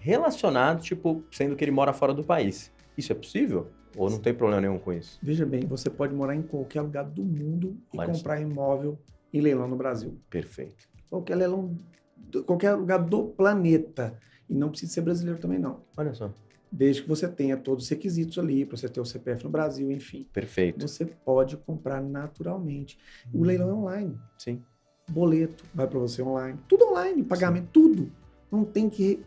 relacionados, tipo, sendo que ele mora fora do país. Isso é possível? Ou não tem problema nenhum com isso? Veja bem, você pode morar em qualquer lugar do mundo e comprar imóvel em leilão no Brasil. Perfeito. Qualquer leilão, qualquer lugar do planeta. E não precisa ser brasileiro também, não. Olha só. Desde que você tenha todos os requisitos ali, para você ter o CPF no Brasil, enfim. Perfeito. Você pode comprar naturalmente. O leilão é online. Sim. Boleto vai para você online. Tudo online, pagamento, sim. Tudo. Não tem que...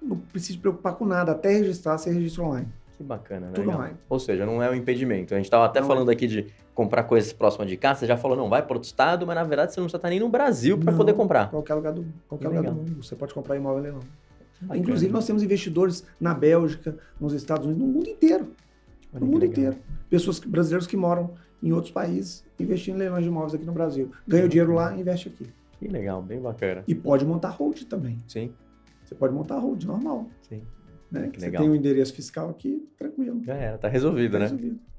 Não precisa se preocupar com nada. Até registrar, você registra online. Que bacana, né? Tudo online. Ou seja, não é um impedimento. A gente estava até falando aqui de comprar coisas próximas de casa. Você já falou, não, vai para outro estado, mas na verdade você não precisa estar nem no Brasil para poder comprar. Qualquer lugar do mundo. Você pode comprar imóvel em leilão. Inclusive, nós temos investidores na Bélgica, nos Estados Unidos, no mundo inteiro. No mundo inteiro. Pessoas brasileiros que moram em outros países investindo em leilões de imóveis aqui no Brasil. Ganha o dinheiro lá e investe aqui. Que legal, bem bacana. E pode montar hold também. Sim. Você pode montar hold normal. Sim. Né? Você tem um endereço fiscal aqui, tranquilo. Já era, tá resolvido, né?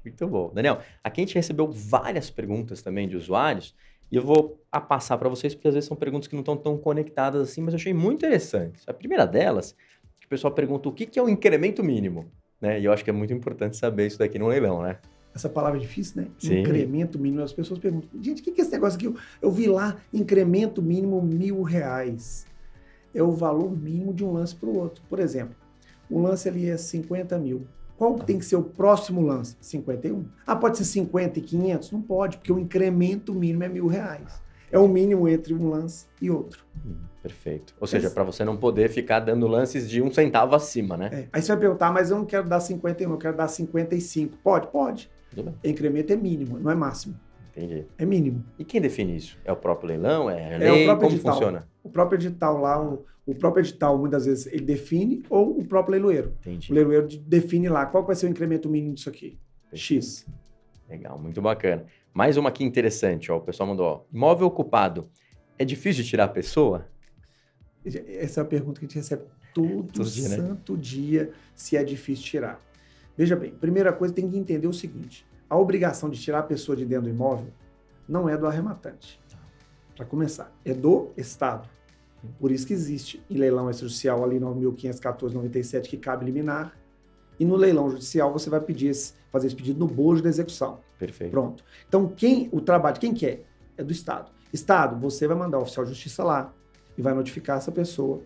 Muito bom. Daniel, aqui a gente recebeu várias perguntas também de usuários e eu vou passar para vocês porque às vezes são perguntas que não estão tão conectadas assim, mas eu achei muito interessantes. A primeira delas, que o pessoal pergunta o que é o incremento mínimo, né? E eu acho que é muito importante saber isso daqui no leilão, né? Essa palavra é difícil, né? Sim. Incremento mínimo. As pessoas perguntam, gente, o que é esse negócio aqui? Eu vi lá, incremento mínimo R$1.000. É o valor mínimo de um lance para o outro. Por exemplo, o lance ali é 50 mil. Qual tem que ser o próximo lance? 51. Ah, pode ser 50 e 500? Não pode, porque o incremento mínimo é R$1.000. É o mínimo entre um lance e outro. Perfeito. Ou seja, para você não poder ficar dando lances de 1 centavo acima, né? Aí você vai perguntar, mas eu não quero dar 51, eu quero dar 55. Pode? Pode. Tudo bem. Incremento é mínimo, não é máximo. Entendi. É mínimo. E quem define isso? É o próprio leilão? É a lei? O próprio Como edital. Funciona? O próprio edital lá, o próprio edital, muitas vezes, ele define ou o próprio leiloeiro. Entendi. O leiloeiro define lá qual vai ser o incremento mínimo disso aqui. X. Legal, muito bacana. Mais uma aqui interessante, ó, o pessoal mandou, ó, imóvel ocupado, é difícil de tirar a pessoa? Essa é a pergunta que a gente recebe todo santo dia, se é difícil tirar. Veja bem, primeira coisa, tem que entender o seguinte, a obrigação de tirar a pessoa de dentro do imóvel não é do arrematante. Para começar, é do Estado. Por isso que existe em leilão extrajudicial ali 9.514/97 que cabe liminar. E no leilão judicial você vai fazer esse pedido no bojo da execução. Perfeito. Pronto. Então, o trabalho de quem que é? É do Estado. Estado, você vai mandar o oficial de justiça lá e vai notificar essa pessoa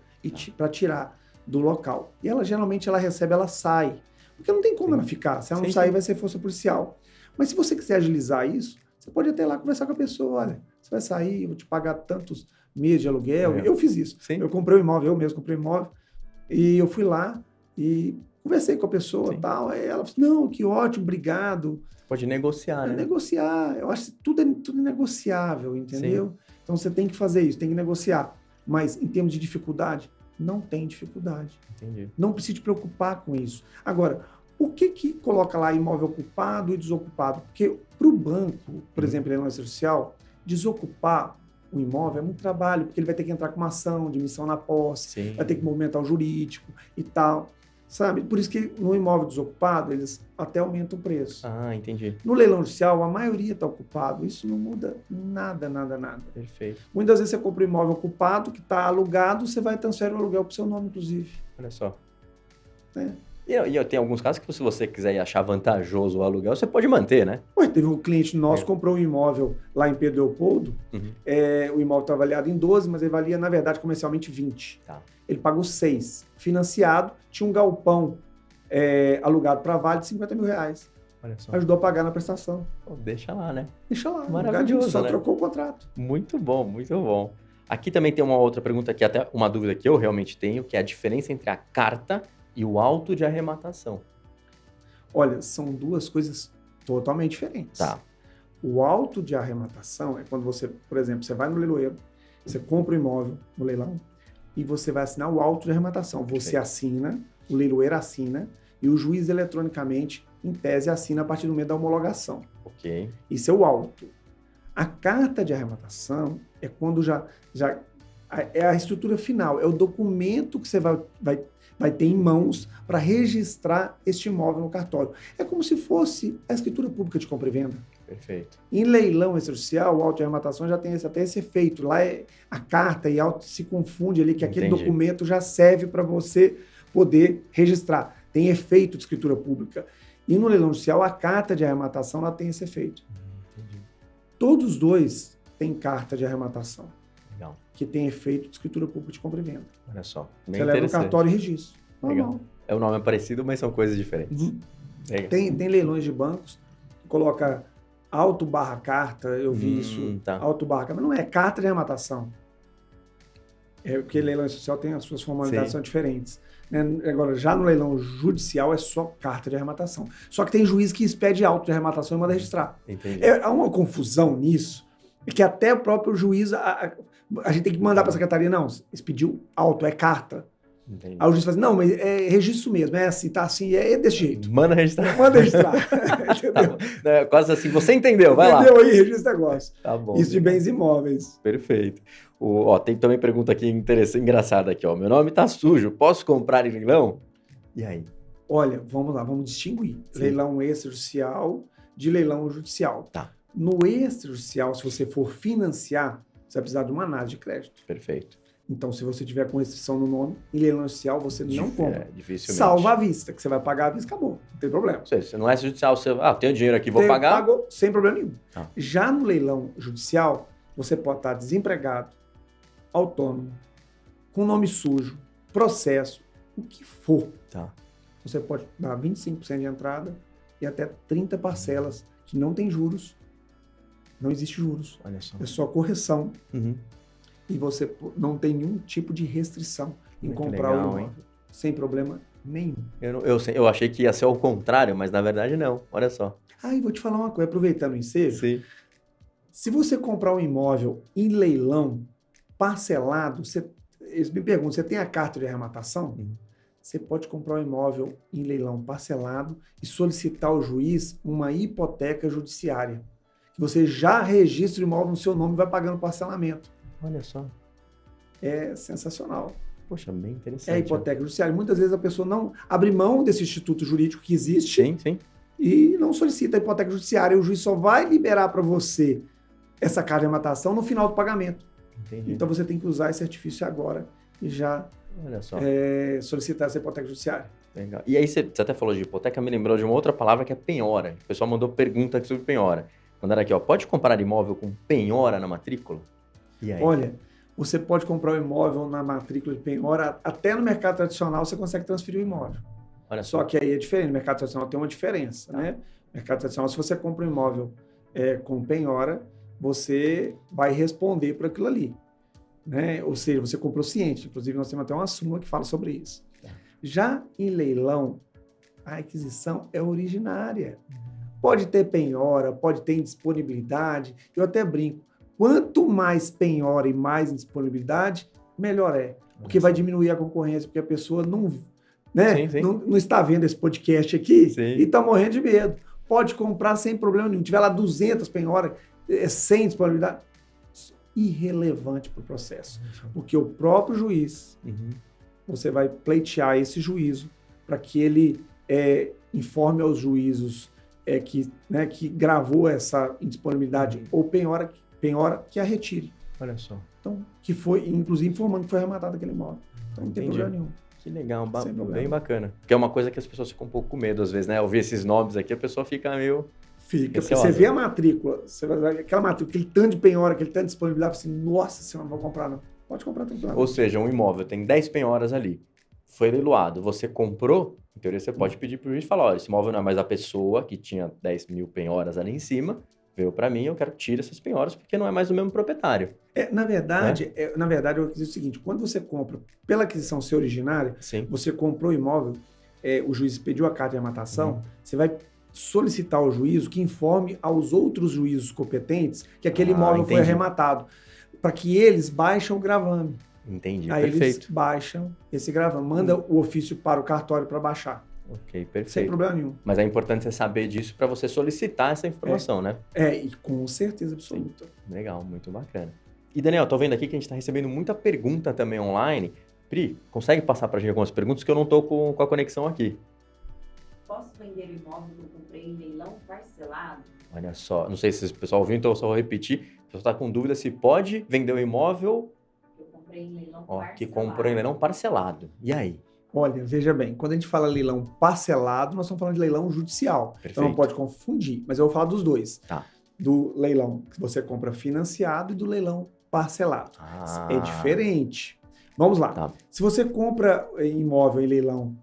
para tirar do local. E ela geralmente ela sai. Porque não tem como ela ficar. Se ela não sair, vai ser força policial. Mas se você quiser agilizar isso, você pode até ir lá conversar com a pessoa. Olha, você vai sair, eu vou te pagar tantos meses de aluguel. Eu fiz isso. Sim. Eu comprei um imóvel, eu mesmo comprei um imóvel. E eu fui lá e Conversei com a pessoa, tal, aí ela falou, não, que ótimo, obrigado. Pode negociar, né? Negociar, eu acho que tudo é negociável, entendeu? Sim. Então você tem que fazer isso, tem que negociar. Mas em termos de dificuldade, não tem dificuldade. Entendi. Não precisa te preocupar com isso. Agora, o que coloca lá imóvel ocupado e desocupado? Porque para o banco, por exemplo, leilão social, desocupar o imóvel é muito trabalho, porque ele vai ter que entrar com uma ação de missão na posse, Sim. vai ter que movimentar o jurídico e tal, sabe? Por isso que no imóvel desocupado, eles até aumentam o preço. Ah, entendi. No leilão judicial, a maioria está ocupado. Isso não muda nada. Perfeito. Muitas vezes você compra um imóvel ocupado, que está alugado, você vai transferir o aluguel para o seu nome, inclusive. Olha só. É. E tem alguns casos que se você quiser achar vantajoso o aluguel, você pode manter, né? Ué, teve um cliente nosso que comprou um imóvel lá em Pedro Leopoldo. O imóvel está avaliado em 12, mas ele valia, na verdade, comercialmente 20. Tá. Ele pagou 6. Financiado, tinha um galpão alugado para Vale de 50 mil reais. Olha só. Ajudou a pagar na prestação. Pô, deixa lá, né? Deixa lá. Maravilhoso, só né? trocou o contrato. Muito bom, muito bom. Aqui também tem uma outra pergunta que até uma dúvida que eu realmente tenho, que é a diferença entre a carta e o auto de arrematação. Olha, são duas coisas totalmente diferentes. Tá. O auto de arrematação é quando você, por exemplo, você vai no leiloeiro, você compra o imóvel no leilão e você vai assinar o auto de arrematação. Você assina, o leiloeiro assina e o juiz eletronicamente, em tese, assina a partir do momento da homologação. Ok. Isso é o auto. A carta de arrematação é quando já é a estrutura final, é o documento que você vai ter em mãos para registrar este imóvel no cartório. É como se fosse a escritura pública de compra e venda. Perfeito. Em leilão extrajudicial, o auto de arrematação já tem até esse efeito. Lá a carta e auto se confunde ali, que aquele documento já serve para você poder registrar. Tem efeito de escritura pública. E no leilão judicial, a carta de arrematação ela tem esse efeito. Entendi. Todos os dois têm carta de arrematação. Legal. Que tem efeito de escritura pública de compra e venda. Olha só. Você leva no cartório e registro. Legal. O nome é parecido, mas são coisas diferentes. Tem leilões de bancos que coloca auto barra carta, eu vi isso, tá. auto barra carta, mas não é carta de arrematação. É porque leilão social tem as suas formalidades, são diferentes. Né? Agora, já no leilão judicial é só carta de arrematação. Só que tem juiz que expede auto de arrematação e manda registrar. Entendi. Há uma confusão nisso, que até o próprio juiz, a gente tem que mandar para a secretaria, não, expediu auto, é carta. Entendi. Aí o juiz fala assim, não, mas é registro mesmo, é assim, tá assim, é desse jeito. Manda registrar. Manda registrar. Entendeu? Tá quase assim, você entendeu, vai lá. Entendeu aí, registra o negócio. Tá bom. Isso de bens imóveis. Perfeito. Tem também pergunta aqui interessante, engraçada aqui, ó. Meu nome tá sujo, posso comprar em leilão? E aí? Olha, vamos lá, vamos distinguir. Sim. Leilão extrajudicial de leilão judicial. Tá. No extrajudicial, se você for financiar, você vai precisar de uma análise de crédito. Perfeito. Então, se você tiver com restrição no nome, em leilão judicial você não compra. Dificilmente. Salva à vista, que você vai pagar à vista, acabou. Não tem problema. Se não é judicial, você... tenho dinheiro aqui, vou pagar. Pagou sem problema nenhum. Ah. Já no leilão judicial, você pode estar desempregado, autônomo, com nome sujo, processo, o que for. Tá. Você pode dar 25% de entrada e até 30 parcelas, que não tem juros. Não existe juros. Olha só. É só correção. Uhum. E você não tem nenhum tipo de restrição em comprar o imóvel. Sem problema nenhum. Eu achei que ia ser ao contrário, mas na verdade não. Olha só. E vou te falar uma coisa, aproveitando o ensejo. Sim. Se você comprar um imóvel em leilão, parcelado, eles me perguntam, você tem a carta de arrematação? Uhum. Você pode comprar um imóvel em leilão parcelado e solicitar ao juiz uma hipoteca judiciária. Que você já registra o imóvel no seu nome e vai pagando parcelamento. Olha só. É sensacional. Poxa, bem interessante. É a hipoteca judiciária. Muitas vezes a pessoa não abre mão desse instituto jurídico que existe. Sim, sim. E não solicita a hipoteca judiciária. O juiz só vai liberar para você essa carta de arrematação no final do pagamento. Entendi. Então você tem que usar esse artifício agora e já solicitar essa hipoteca judiciária. Legal. E aí você até falou de hipoteca, me lembrou de uma outra palavra que é penhora. O pessoal mandou pergunta aqui sobre penhora. Mandaram aqui, pode comprar imóvel com penhora na matrícula? E aí? Olha, você pode comprar um imóvel na matrícula de penhora, até no mercado tradicional você consegue transferir o imóvel. Olha só que aí é diferente, no mercado tradicional tem uma diferença, né? No mercado tradicional, se você compra um imóvel com penhora, você vai responder por aquilo ali, né? Ou seja, você comprou ciente. Inclusive, nós temos até uma súmula que fala sobre isso. Já em leilão, a aquisição é originária. Pode ter penhora, pode ter indisponibilidade. Eu até brinco. Quanto mais penhora e mais indisponibilidade, melhor é. Porque vai diminuir a concorrência, porque a pessoa não, né, Sim. não está vendo esse podcast aqui Sim. e está morrendo de medo. Pode comprar sem problema nenhum. Tiver lá 200 penhoras, sem disponibilidade, irrelevante para o processo. Porque o próprio juiz, você vai pleitear esse juízo para que ele informe aos juízos que gravou essa indisponibilidade ou penhora que a retire. Olha só. Então, que foi, inclusive, informando que foi arrematado aquele imóvel. Então, não tem problema nenhum. Que legal, Sem problema. bem bacana. Porque é uma coisa que as pessoas ficam um pouco com medo, às vezes, né? Ouvir esses nomes aqui, a pessoa fica meio... Fica, porque você vê a matrícula, você vai ver aquela matrícula, aquele tanto de penhora, aquele tanto de disponibilidade, você assim, nossa senhora, não vou comprar não. Pode comprar tranquilo. Ou seja, um imóvel tem 10 penhoras ali, foi leiloado, você comprou, em teoria você pode pedir para o juiz e falar, olha, esse imóvel não é mais da pessoa que tinha 10 mil penhoras ali em cima, veio para mim, eu quero tirar essas penhoras porque não é mais o mesmo proprietário. Na verdade, eu acredito o seguinte, quando você compra pela aquisição ser originária, você comprou o imóvel, o juiz pediu a carta de arrematação, você vai solicitar ao juízo que informe aos outros juízos competentes que aquele imóvel foi arrematado, para que eles baixem o gravame. Entendi, Aí perfeito. eles baixam esse gravame, manda o ofício para o cartório para baixar. Ok, perfeito. Sem problema nenhum. Mas é importante você saber disso para você solicitar essa informação, né? E com certeza absoluta. Legal, muito bacana. E Daniel, tô vendo aqui que a gente está recebendo muita pergunta também online. Pri, consegue passar para a gente algumas perguntas que eu não tô com a conexão aqui? Posso vender o imóvel que eu comprei em leilão parcelado? Olha só, não sei se o pessoal ouviu, então eu só vou repetir. Se você está com dúvida se pode vender o imóvel Eu comprei em leilão parcelado. que comprou em leilão parcelado. E aí? Olha, veja bem, quando a gente fala leilão parcelado, nós estamos falando de leilão judicial. Perfeito. Então não pode confundir, mas eu vou falar dos dois. Tá. Do leilão que você compra financiado e do leilão parcelado. É diferente. Vamos lá. Tá. Se você compra imóvel em leilão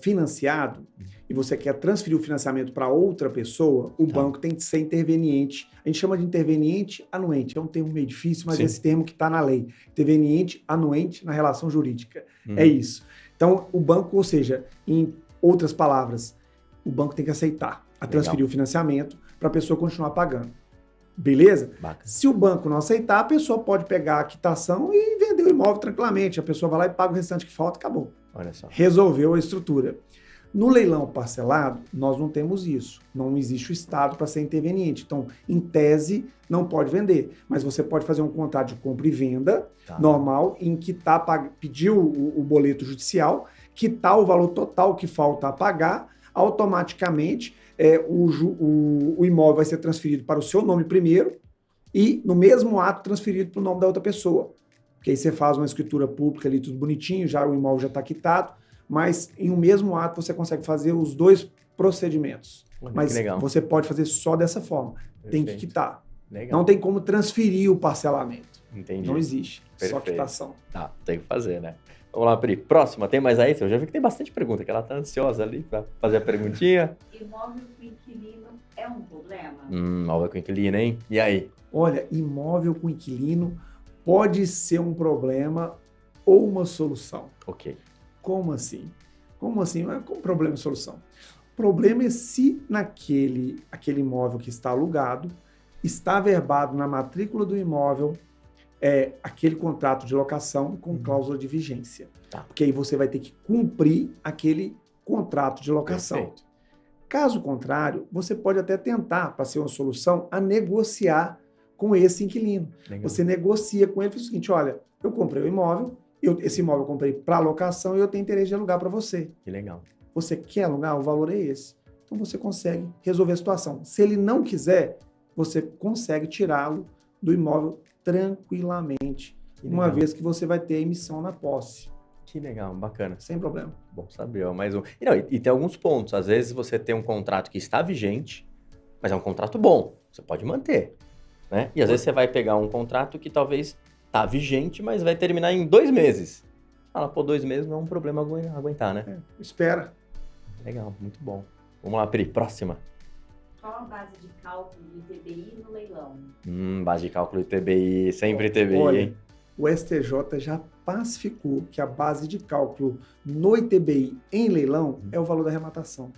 financiado e você quer transferir o financiamento para outra pessoa, o banco tem que ser interveniente. A gente chama de interveniente anuente. É um termo meio difícil, mas esse termo que está na lei. Interveniente anuente na relação jurídica. É isso. Então, o banco, ou seja, em outras palavras, o banco tem que aceitar a transferir o financiamento para a pessoa continuar pagando. Beleza? Bacana. Se o banco não aceitar, a pessoa pode pegar a quitação e vender o imóvel tranquilamente. A pessoa vai lá e paga o restante que falta, acabou. Olha só. Resolveu a estrutura. No leilão parcelado, nós não temos isso. Não existe o Estado para ser interveniente. Então, em tese, não pode vender. Mas você pode fazer um contrato de compra e venda normal, em que pediu o boleto judicial, quitar o valor total que falta a pagar, automaticamente o imóvel vai ser transferido para o seu nome primeiro e, no mesmo ato, transferido para o nome da outra pessoa. Porque aí você faz uma escritura pública ali, tudo bonitinho, já o imóvel já está quitado, mas em um mesmo ato você consegue fazer os dois procedimentos. Mas você pode fazer só dessa forma. Tem que quitar. Legal. Não tem como transferir o parcelamento. Entendi. Não existe. Perfeito. Só quitação. Tá, tem que fazer, né? Vamos lá, Pri. Próxima, tem mais aí? Eu já vi que tem bastante pergunta, que ela tá ansiosa ali para fazer a perguntinha. Imóvel com inquilino é um problema? Imóvel com inquilino, hein? E aí? Olha, imóvel com inquilino pode ser um problema ou uma solução. Ok. Como assim? Como assim? Não é como problema e solução. O problema é se aquele imóvel que está alugado está averbado na matrícula do imóvel aquele contrato de locação com cláusula de vigência. Tá. Porque aí você vai ter que cumprir aquele contrato de locação. Perfeito. Caso contrário, você pode até tentar, para ser uma solução, a negociar com esse inquilino. Legal. Você negocia com ele e fala o seguinte, olha, eu comprei o imóvel, esse imóvel eu comprei para locação e eu tenho interesse de alugar para você. Que legal. Você quer alugar? O valor é esse. Então você consegue resolver a situação. Se ele não quiser, você consegue tirá-lo do imóvel tranquilamente, uma vez que você vai ter a emissão na posse. Que legal, bacana. Sem problema. Bom saber, ó, mais um. E tem alguns pontos. Às vezes você tem um contrato que está vigente, mas é um contrato bom. Você pode manter, né? E às vezes você vai pegar um contrato que talvez está vigente, mas vai terminar em 2 meses. Fala, 2 meses não é um problema aguentar, né? Espera. Legal, muito bom. Vamos lá, Pri, próxima. Qual a base de cálculo do ITBI no leilão? Base de cálculo ITBI, sempre ITBI, Olha, hein? o STJ já pacificou que a base de cálculo no ITBI em leilão é o valor da arrematação.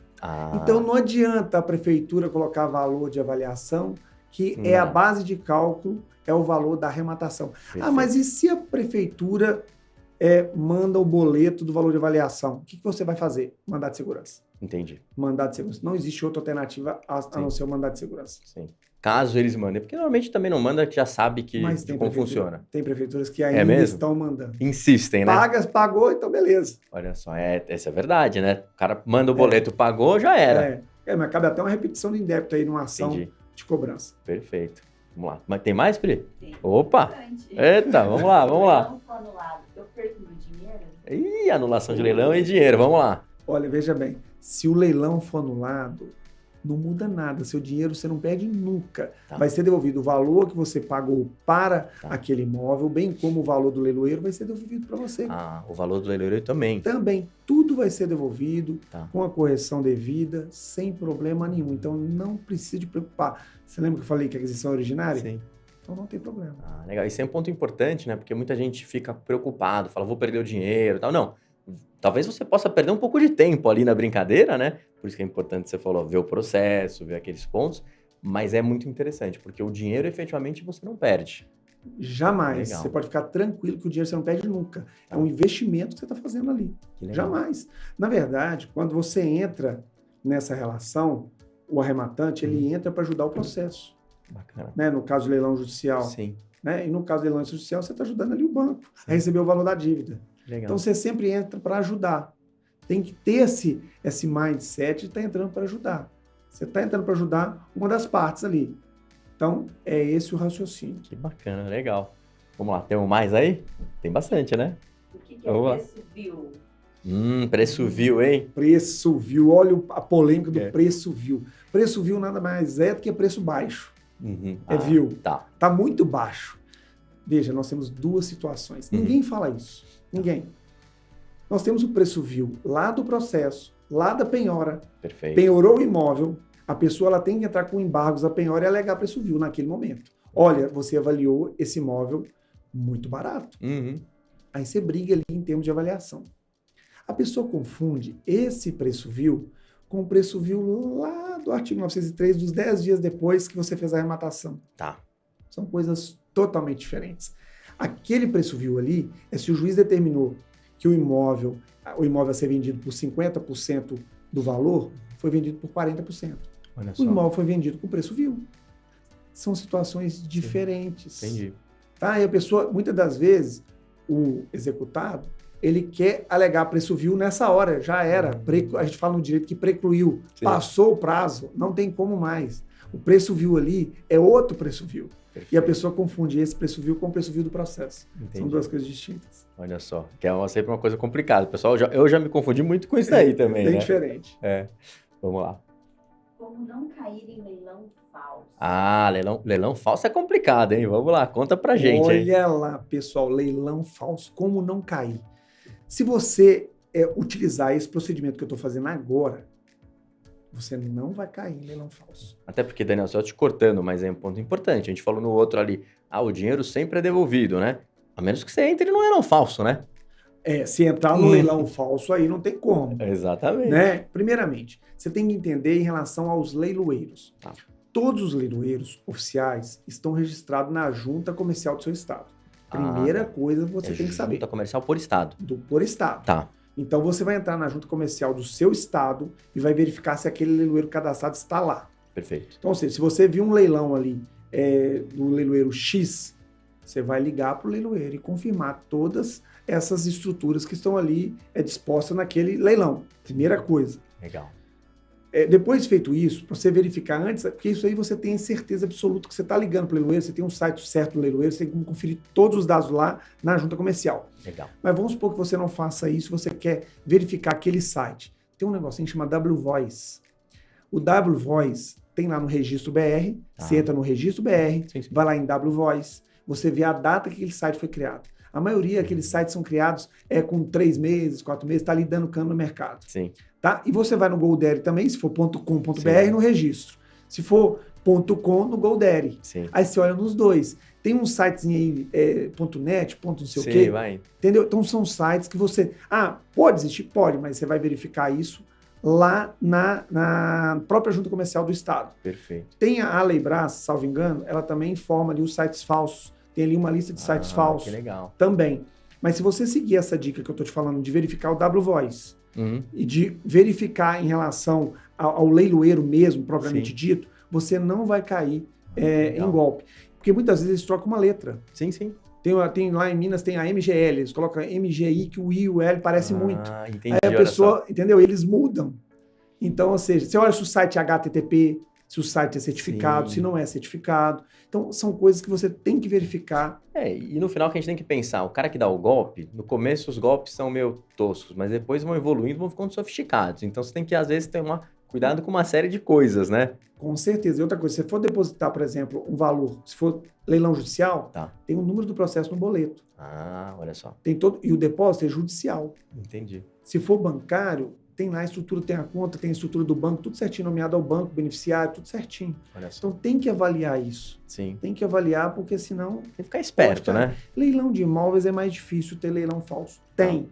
Então não adianta a prefeitura colocar valor de avaliação, que é a base de cálculo, é o valor da arrematação. Perfeito. Mas e se a prefeitura manda o boleto do valor de avaliação? O que você vai fazer? Mandado de segurança. Entendi. Mandado de segurança. Não existe outra alternativa a não ser o mandado de segurança. Sim. Caso eles mandem, porque normalmente também não manda, que já sabe como funciona. Tem prefeituras que ainda estão mandando. Insistem, né? Pagou, então beleza. Olha só, essa é verdade, né? O cara manda o boleto, pagou, já era. Mas cabe até uma repetição do indébito aí numa ação de cobrança. Perfeito. Vamos lá. Mas tem mais, Pri? Sim. Opa! Eita, vamos lá. Leilão for anulado, eu perco meu dinheiro? Ih, anulação de leilão e dinheiro, vamos lá. Olha, veja bem, se o leilão for anulado, não muda nada. Seu dinheiro você não perde nunca. Tá. Vai ser devolvido o valor que você pagou para aquele imóvel, bem como o valor do leiloeiro vai ser devolvido para você. O valor do leiloeiro também. Também. Tudo vai ser devolvido Tá. com a correção devida, sem problema nenhum. Então não precisa de preocupar. Você lembra que eu falei que a aquisição é originária? Sim. Então não tem problema. Legal. Isso é um ponto importante, né? Porque muita gente fica preocupado, fala, vou perder o dinheiro e tal. Não. Talvez você possa perder um pouco de tempo ali na brincadeira, né? Por isso que é importante, você falou, ver o processo, ver aqueles pontos. Mas é muito interessante, porque o dinheiro, efetivamente, você não perde. Jamais. Legal. Você pode ficar tranquilo que o dinheiro você não perde nunca. É um investimento que você está fazendo ali. Jamais. Na verdade, quando você entra nessa relação, o arrematante, ele entra para ajudar o processo. Bacana. Né? No caso de leilão judicial. Sim. Né? E no caso de leilão judicial, você está ajudando ali o banco a receber o valor da dívida. Legal. Então, você sempre entra para ajudar. Tem que ter esse mindset de estar entrando para ajudar. Você está entrando para ajudar uma das partes ali. Então, é esse o raciocínio. Que bacana, legal. Vamos lá, temos mais aí? Tem bastante, né? O que é preço vil? Preço vil, hein? Preço vil. Olha a polêmica do preço vil. Preço vil nada mais é do que preço baixo. Vil. Tá muito baixo. Veja, nós temos duas situações. Ninguém fala isso. Ninguém. Nós temos o preço vil lá do processo, lá da penhora. Perfeito. Penhorou o imóvel, a pessoa ela tem que entrar com embargos da penhora e alegar preço vil naquele momento. Olha, você avaliou esse imóvel muito barato. Aí você briga ali em termos de avaliação. A pessoa confunde esse preço vil com o preço vil lá do artigo 903, dos 10 dias depois que você fez a arrematação. Tá. São coisas totalmente diferentes. Aquele preço vil ali é se o juiz determinou que o imóvel a ser vendido por 50% do valor, foi vendido por 40%. Olha só. O imóvel foi vendido com preço vil. São situações diferentes. Entendi. Tá? E a pessoa, muitas das vezes, o executado, ele quer alegar preço vil nessa hora, já era. A gente fala no direito que precluiu. Sim. Passou o prazo, não tem como mais. O preço vil ali é outro preço vil. Perfeito. E a pessoa confunde esse preço vil com o preço vil do processo. Entendi. São duas coisas distintas. Olha só, que é sempre uma coisa complicada. Pessoal, eu já me confundi muito com isso aí também, bem né? Diferente. Vamos lá. Como não cair em leilão falso? Leilão falso é complicado, hein? Vamos lá, conta pra gente. Olha lá, pessoal, leilão falso, como não cair? Se você utilizar esse procedimento que eu estou fazendo agora, você não vai cair em leilão falso. Até porque, Daniel, só te cortando, mas é um ponto importante. A gente falou no outro ali, o dinheiro sempre é devolvido, né? A menos que você entre no leilão falso, né? Se entrar no leilão falso, aí não tem como. Exatamente. Né? Primeiramente, você tem que entender em relação aos leiloeiros. Tá. Todos os leiloeiros oficiais estão registrados na junta comercial do seu estado. Primeira coisa que você tem que saber. Junta comercial por estado. Por estado. Tá. Então, você vai entrar na junta comercial do seu estado e vai verificar se aquele leiloeiro cadastrado está lá. Perfeito. Então, ou seja, se você viu um leilão ali do leiloeiro X, você vai ligar para o leiloeiro e confirmar todas essas estruturas que estão ali dispostas naquele leilão. Primeira coisa. Legal. Depois de feito isso, para você verificar antes, porque isso aí você tem certeza absoluta que você está ligando para o leiloeiro, você tem um site certo do leiloeiro, você tem como conferir todos os dados lá na junta comercial. Legal. Mas vamos supor que você não faça isso, você quer verificar aquele site. Tem um negocinho que chama WVoice. O WVoice tem lá no registro BR, você entra no registro BR, sim. Vai lá em WVoice, você vê a data que aquele site foi criado. A maioria daqueles sites são criados com 3 meses, 4 meses, está ali dando cano no mercado. Sim. Tá? E você vai no GoDaddy também, se for .com.br, no registro. Se for .com, no GoDaddy. Sim. Aí você olha nos dois. Tem um sitezinho aí, .net, não sei o quê. Sim, vai. Entendeu? Então são sites que você... pode existir? Pode, mas você vai verificar isso lá na própria junta comercial do estado. Perfeito. Tem a Aleibras, salvo engano, ela também informa ali os sites falsos. Tem ali uma lista de sites falsos. Que legal. Também. Mas se você seguir essa dica que eu estou te falando de verificar o W-Voice Uhum. e de verificar em relação ao leiloeiro mesmo, propriamente Sim. dito, você não vai cair Legal. em golpe. Porque muitas vezes eles trocam uma letra. Sim, sim. Tem lá em Minas, tem a MGL, eles colocam MGI, que o I e o L parece muito. Entendi, Aí a olha pessoa, só. entendeu? Eles mudam. Então, ou seja, você olha se o site é HTTP, se o site é certificado, Sim. se não é certificado. Então, são coisas que você tem que verificar. E no final que a gente tem que pensar, o cara que dá o golpe, no começo os golpes são meio toscos, mas depois vão evoluindo, vão ficando sofisticados. Então você tem que, às vezes, ter cuidado com uma série de coisas, né? Com certeza. E outra coisa, se você for depositar, por exemplo, um valor, se for leilão judicial, Tá. tem o número do processo no boleto. Olha só. Tem todo, e o depósito é judicial. Entendi. Se for bancário, tem lá a estrutura, tem a conta, tem a estrutura do banco, tudo certinho, nomeado ao banco, beneficiário, tudo certinho. Olha só. Então tem que avaliar isso. Sim. Tem que avaliar, porque senão... Tem que ficar esperto, Pode, cara. né? Leilão de imóveis é mais difícil ter leilão falso. Tem.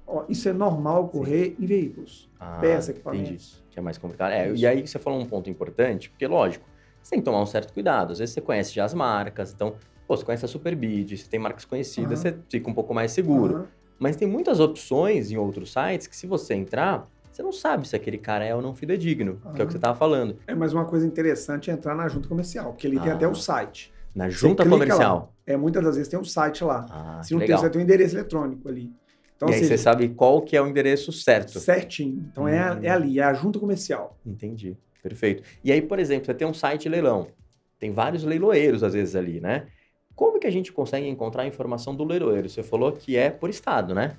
Ó, isso é normal ocorrer em veículos. Peça, equipamentos. Entendi. Que é mais complicado. E aí você falou um ponto importante, porque, lógico, você tem que tomar um certo cuidado. Às vezes você conhece já as marcas, então, você conhece a Superbid, você tem marcas conhecidas, você fica um pouco mais seguro. Aham. Mas tem muitas opções em outros sites que, se você entrar, você não sabe se aquele cara é ou não fidedigno, que é o que você estava falando. É mais uma coisa interessante é entrar na junta comercial, porque ele tem até o site. Na Você junta clica comercial. lá. Muitas das vezes tem um site lá. Se Que não tem, legal. você vai ter um endereço eletrônico ali. Então, E aí você sabe qual que é o endereço certo. certinho. Então é ali, é a junta comercial. Entendi. Perfeito. E aí, por exemplo, você tem um site de leilão. Tem vários leiloeiros, às vezes, ali, né? Como que a gente consegue encontrar a informação do leiloeiro? Você falou que é por estado, né?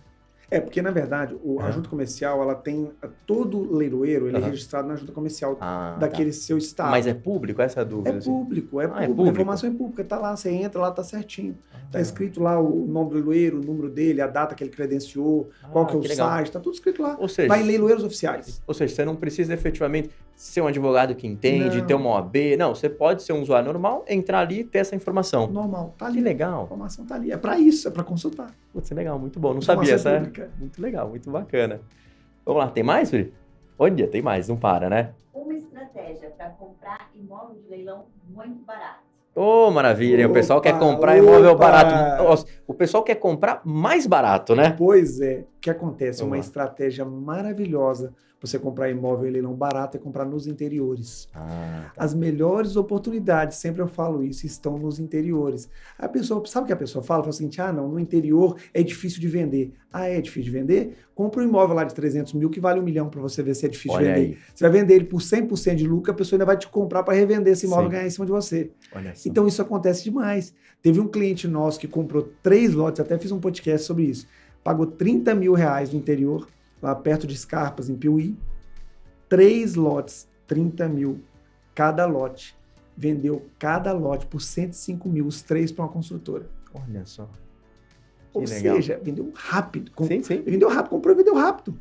Porque, na verdade, a junta comercial, ela tem... Todo leiloeiro, ele é registrado na junta comercial daquele seu estado. Mas é público? Essa é a dúvida. É público, é público. público. A informação é pública, tá lá, você entra lá, tá certinho. Tá escrito lá o nome do leiloeiro, o número dele, a data que ele credenciou, qual que é o site, tá tudo escrito lá. Ou seja, Vai em leiloeiros oficiais. Ou seja, você não precisa efetivamente ser um advogado que entende, Não. ter uma OAB. Não, você pode ser um usuário normal, entrar ali e ter essa informação. Normal, tá ali. Que A legal. informação tá ali. É pra isso, é pra consultar. Putz, legal, muito bom. Não Informação sabia essa. pública. Muito legal, muito bacana. Vamos lá, tem mais, Pri? Olha, tem mais, não para, né? Uma estratégia para comprar imóvel de leilão muito barato. Ô, maravilha, hein? O pessoal quer Opa, comprar imóvel opa. barato. Nossa, o pessoal quer comprar mais barato, né? Pois é. O que acontece? Vamos Uma lá. estratégia maravilhosa pra você comprar imóvel em leilão barato é comprar nos interiores. As melhores oportunidades, sempre eu falo isso, estão nos interiores. A pessoa, sabe o que a pessoa fala? Fala o seguinte, não, no interior é difícil de vender. É difícil de vender? Compra um imóvel lá de 300 mil que vale 1 milhão para você ver se é difícil de Olha vender. aí. Você vai vender ele por 100% de lucro, a pessoa ainda vai te comprar para revender esse imóvel e Sim. ganhar em cima de você. Olha só. Então isso acontece demais. Teve um cliente nosso que comprou 3 lotes, até fiz um podcast sobre isso. Pagou 30 mil reais no interior, lá perto de Escarpas, em Piuí. 3 lotes, 30 mil cada lote. Vendeu cada lote por 105 mil, os 3 para uma construtora. Olha só. Ou legal. seja, vendeu rápido. Sim, sim. Vendeu rápido, comprou e vendeu rápido.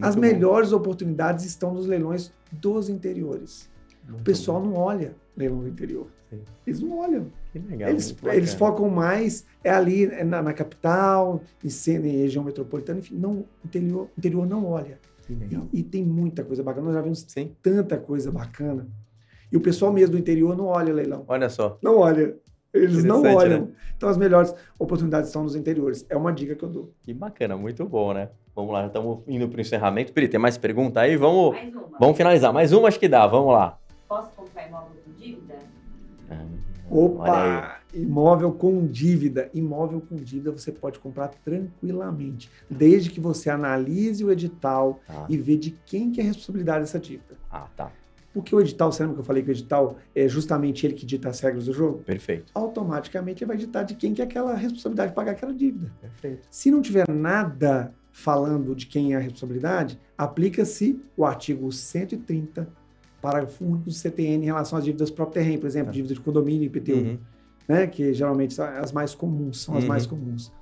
As Muito bom. melhores oportunidades estão nos leilões dos interiores. Muito O pessoal bom. não olha leilão do interior. Sim. Eles não olham. Que legal. Eles, muito eles bacana. focam mais ali na capital, em região metropolitana, enfim, não, interior não olha. Que legal. E tem muita coisa bacana, nós já vimos Sim. tanta coisa bacana. E o pessoal mesmo do interior não olha leilão. Olha só. Não olha. Eles não Interessante, olham. né? Então as melhores oportunidades estão nos interiores. É uma dica que eu dou. Que bacana, muito bom, né? Vamos lá, estamos indo para o encerramento. Pri, tem mais pergunta aí? Vamos Mais uma. finalizar. Mais uma, acho que dá. Vamos lá. Posso comprar imóvel com dívida? Olha aí. Opa! Imóvel com dívida. Imóvel com dívida você pode comprar tranquilamente, desde que você analise o edital Tá. e vê de quem que é a responsabilidade dessa dívida. Tá. Porque o edital, você lembra que eu falei que o edital é justamente ele que dita as regras do jogo? Perfeito. Automaticamente ele vai ditar de quem que é aquela responsabilidade de pagar aquela dívida. Perfeito. Se não tiver nada falando de quem é a responsabilidade, aplica-se o artigo 130, parágrafo único do CTN em relação às dívidas próprio terreno, por exemplo, dívida de condomínio e IPTU, Uhum. né, que geralmente são as mais comuns, são as mais comuns.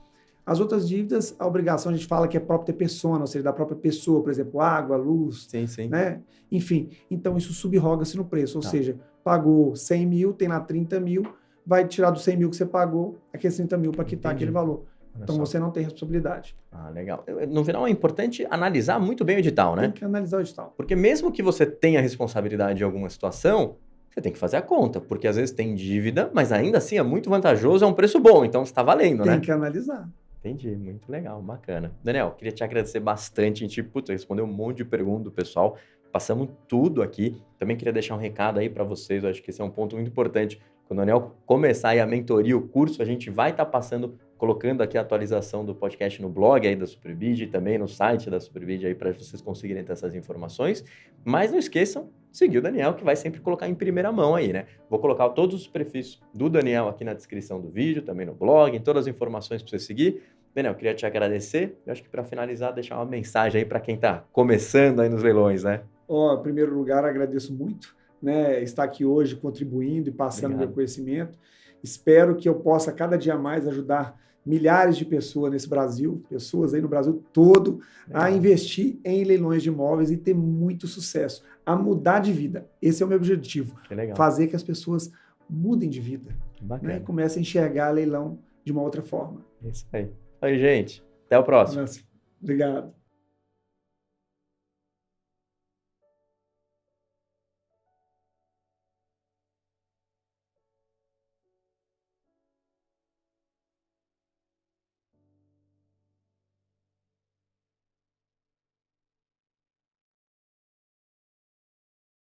As outras dívidas, a obrigação a gente fala que é própria persona, ou seja, da própria pessoa, por exemplo, água, luz, Sim, sim. né? Enfim, então isso subroga-se no preço, ou Tá. seja, pagou 100 mil, tem lá 30 mil, vai tirar dos 100 mil que você pagou aqueles 30 mil para quitar Entendi. aquele valor. Então você não tem responsabilidade. Ah, legal. No final é importante analisar muito bem o edital, né? Tem que analisar o edital. Porque mesmo que você tenha responsabilidade em alguma situação, você tem que fazer a conta, porque às vezes tem dívida, mas ainda assim é muito vantajoso, é um preço bom, então está valendo, né? Tem que analisar. Entendi, muito legal, bacana. Daniel, queria te agradecer bastante, a gente, respondeu um monte de perguntas do pessoal, passamos tudo aqui. Também queria deixar um recado aí para vocês, eu acho que esse é um ponto muito importante. Quando o Daniel começar aí a mentoria, o curso, a gente vai estar colocando aqui a atualização do podcast no blog aí da Superbid e também no site da Superbid aí para vocês conseguirem ter essas informações. Mas não esqueçam de seguir o Daniel, que vai sempre colocar em primeira mão aí, né? Vou colocar todos os perfis do Daniel aqui na descrição do vídeo, também no blog, em todas as informações para você seguir. Daniel, queria te agradecer. Eu acho que para finalizar, deixar uma mensagem aí para quem está começando aí nos leilões, né? Em primeiro lugar, agradeço muito, né, estar aqui hoje contribuindo e passando meu conhecimento. Espero que eu possa cada dia mais ajudar milhares de pessoas nesse Brasil, pessoas aí no Brasil todo, a investir em leilões de imóveis e ter muito sucesso, a mudar de vida. Esse é o meu objetivo, fazer que as pessoas mudem de vida, né, e comecem a enxergar leilão de uma outra forma. Isso aí. Aí, gente. Até o próximo. Obrigado.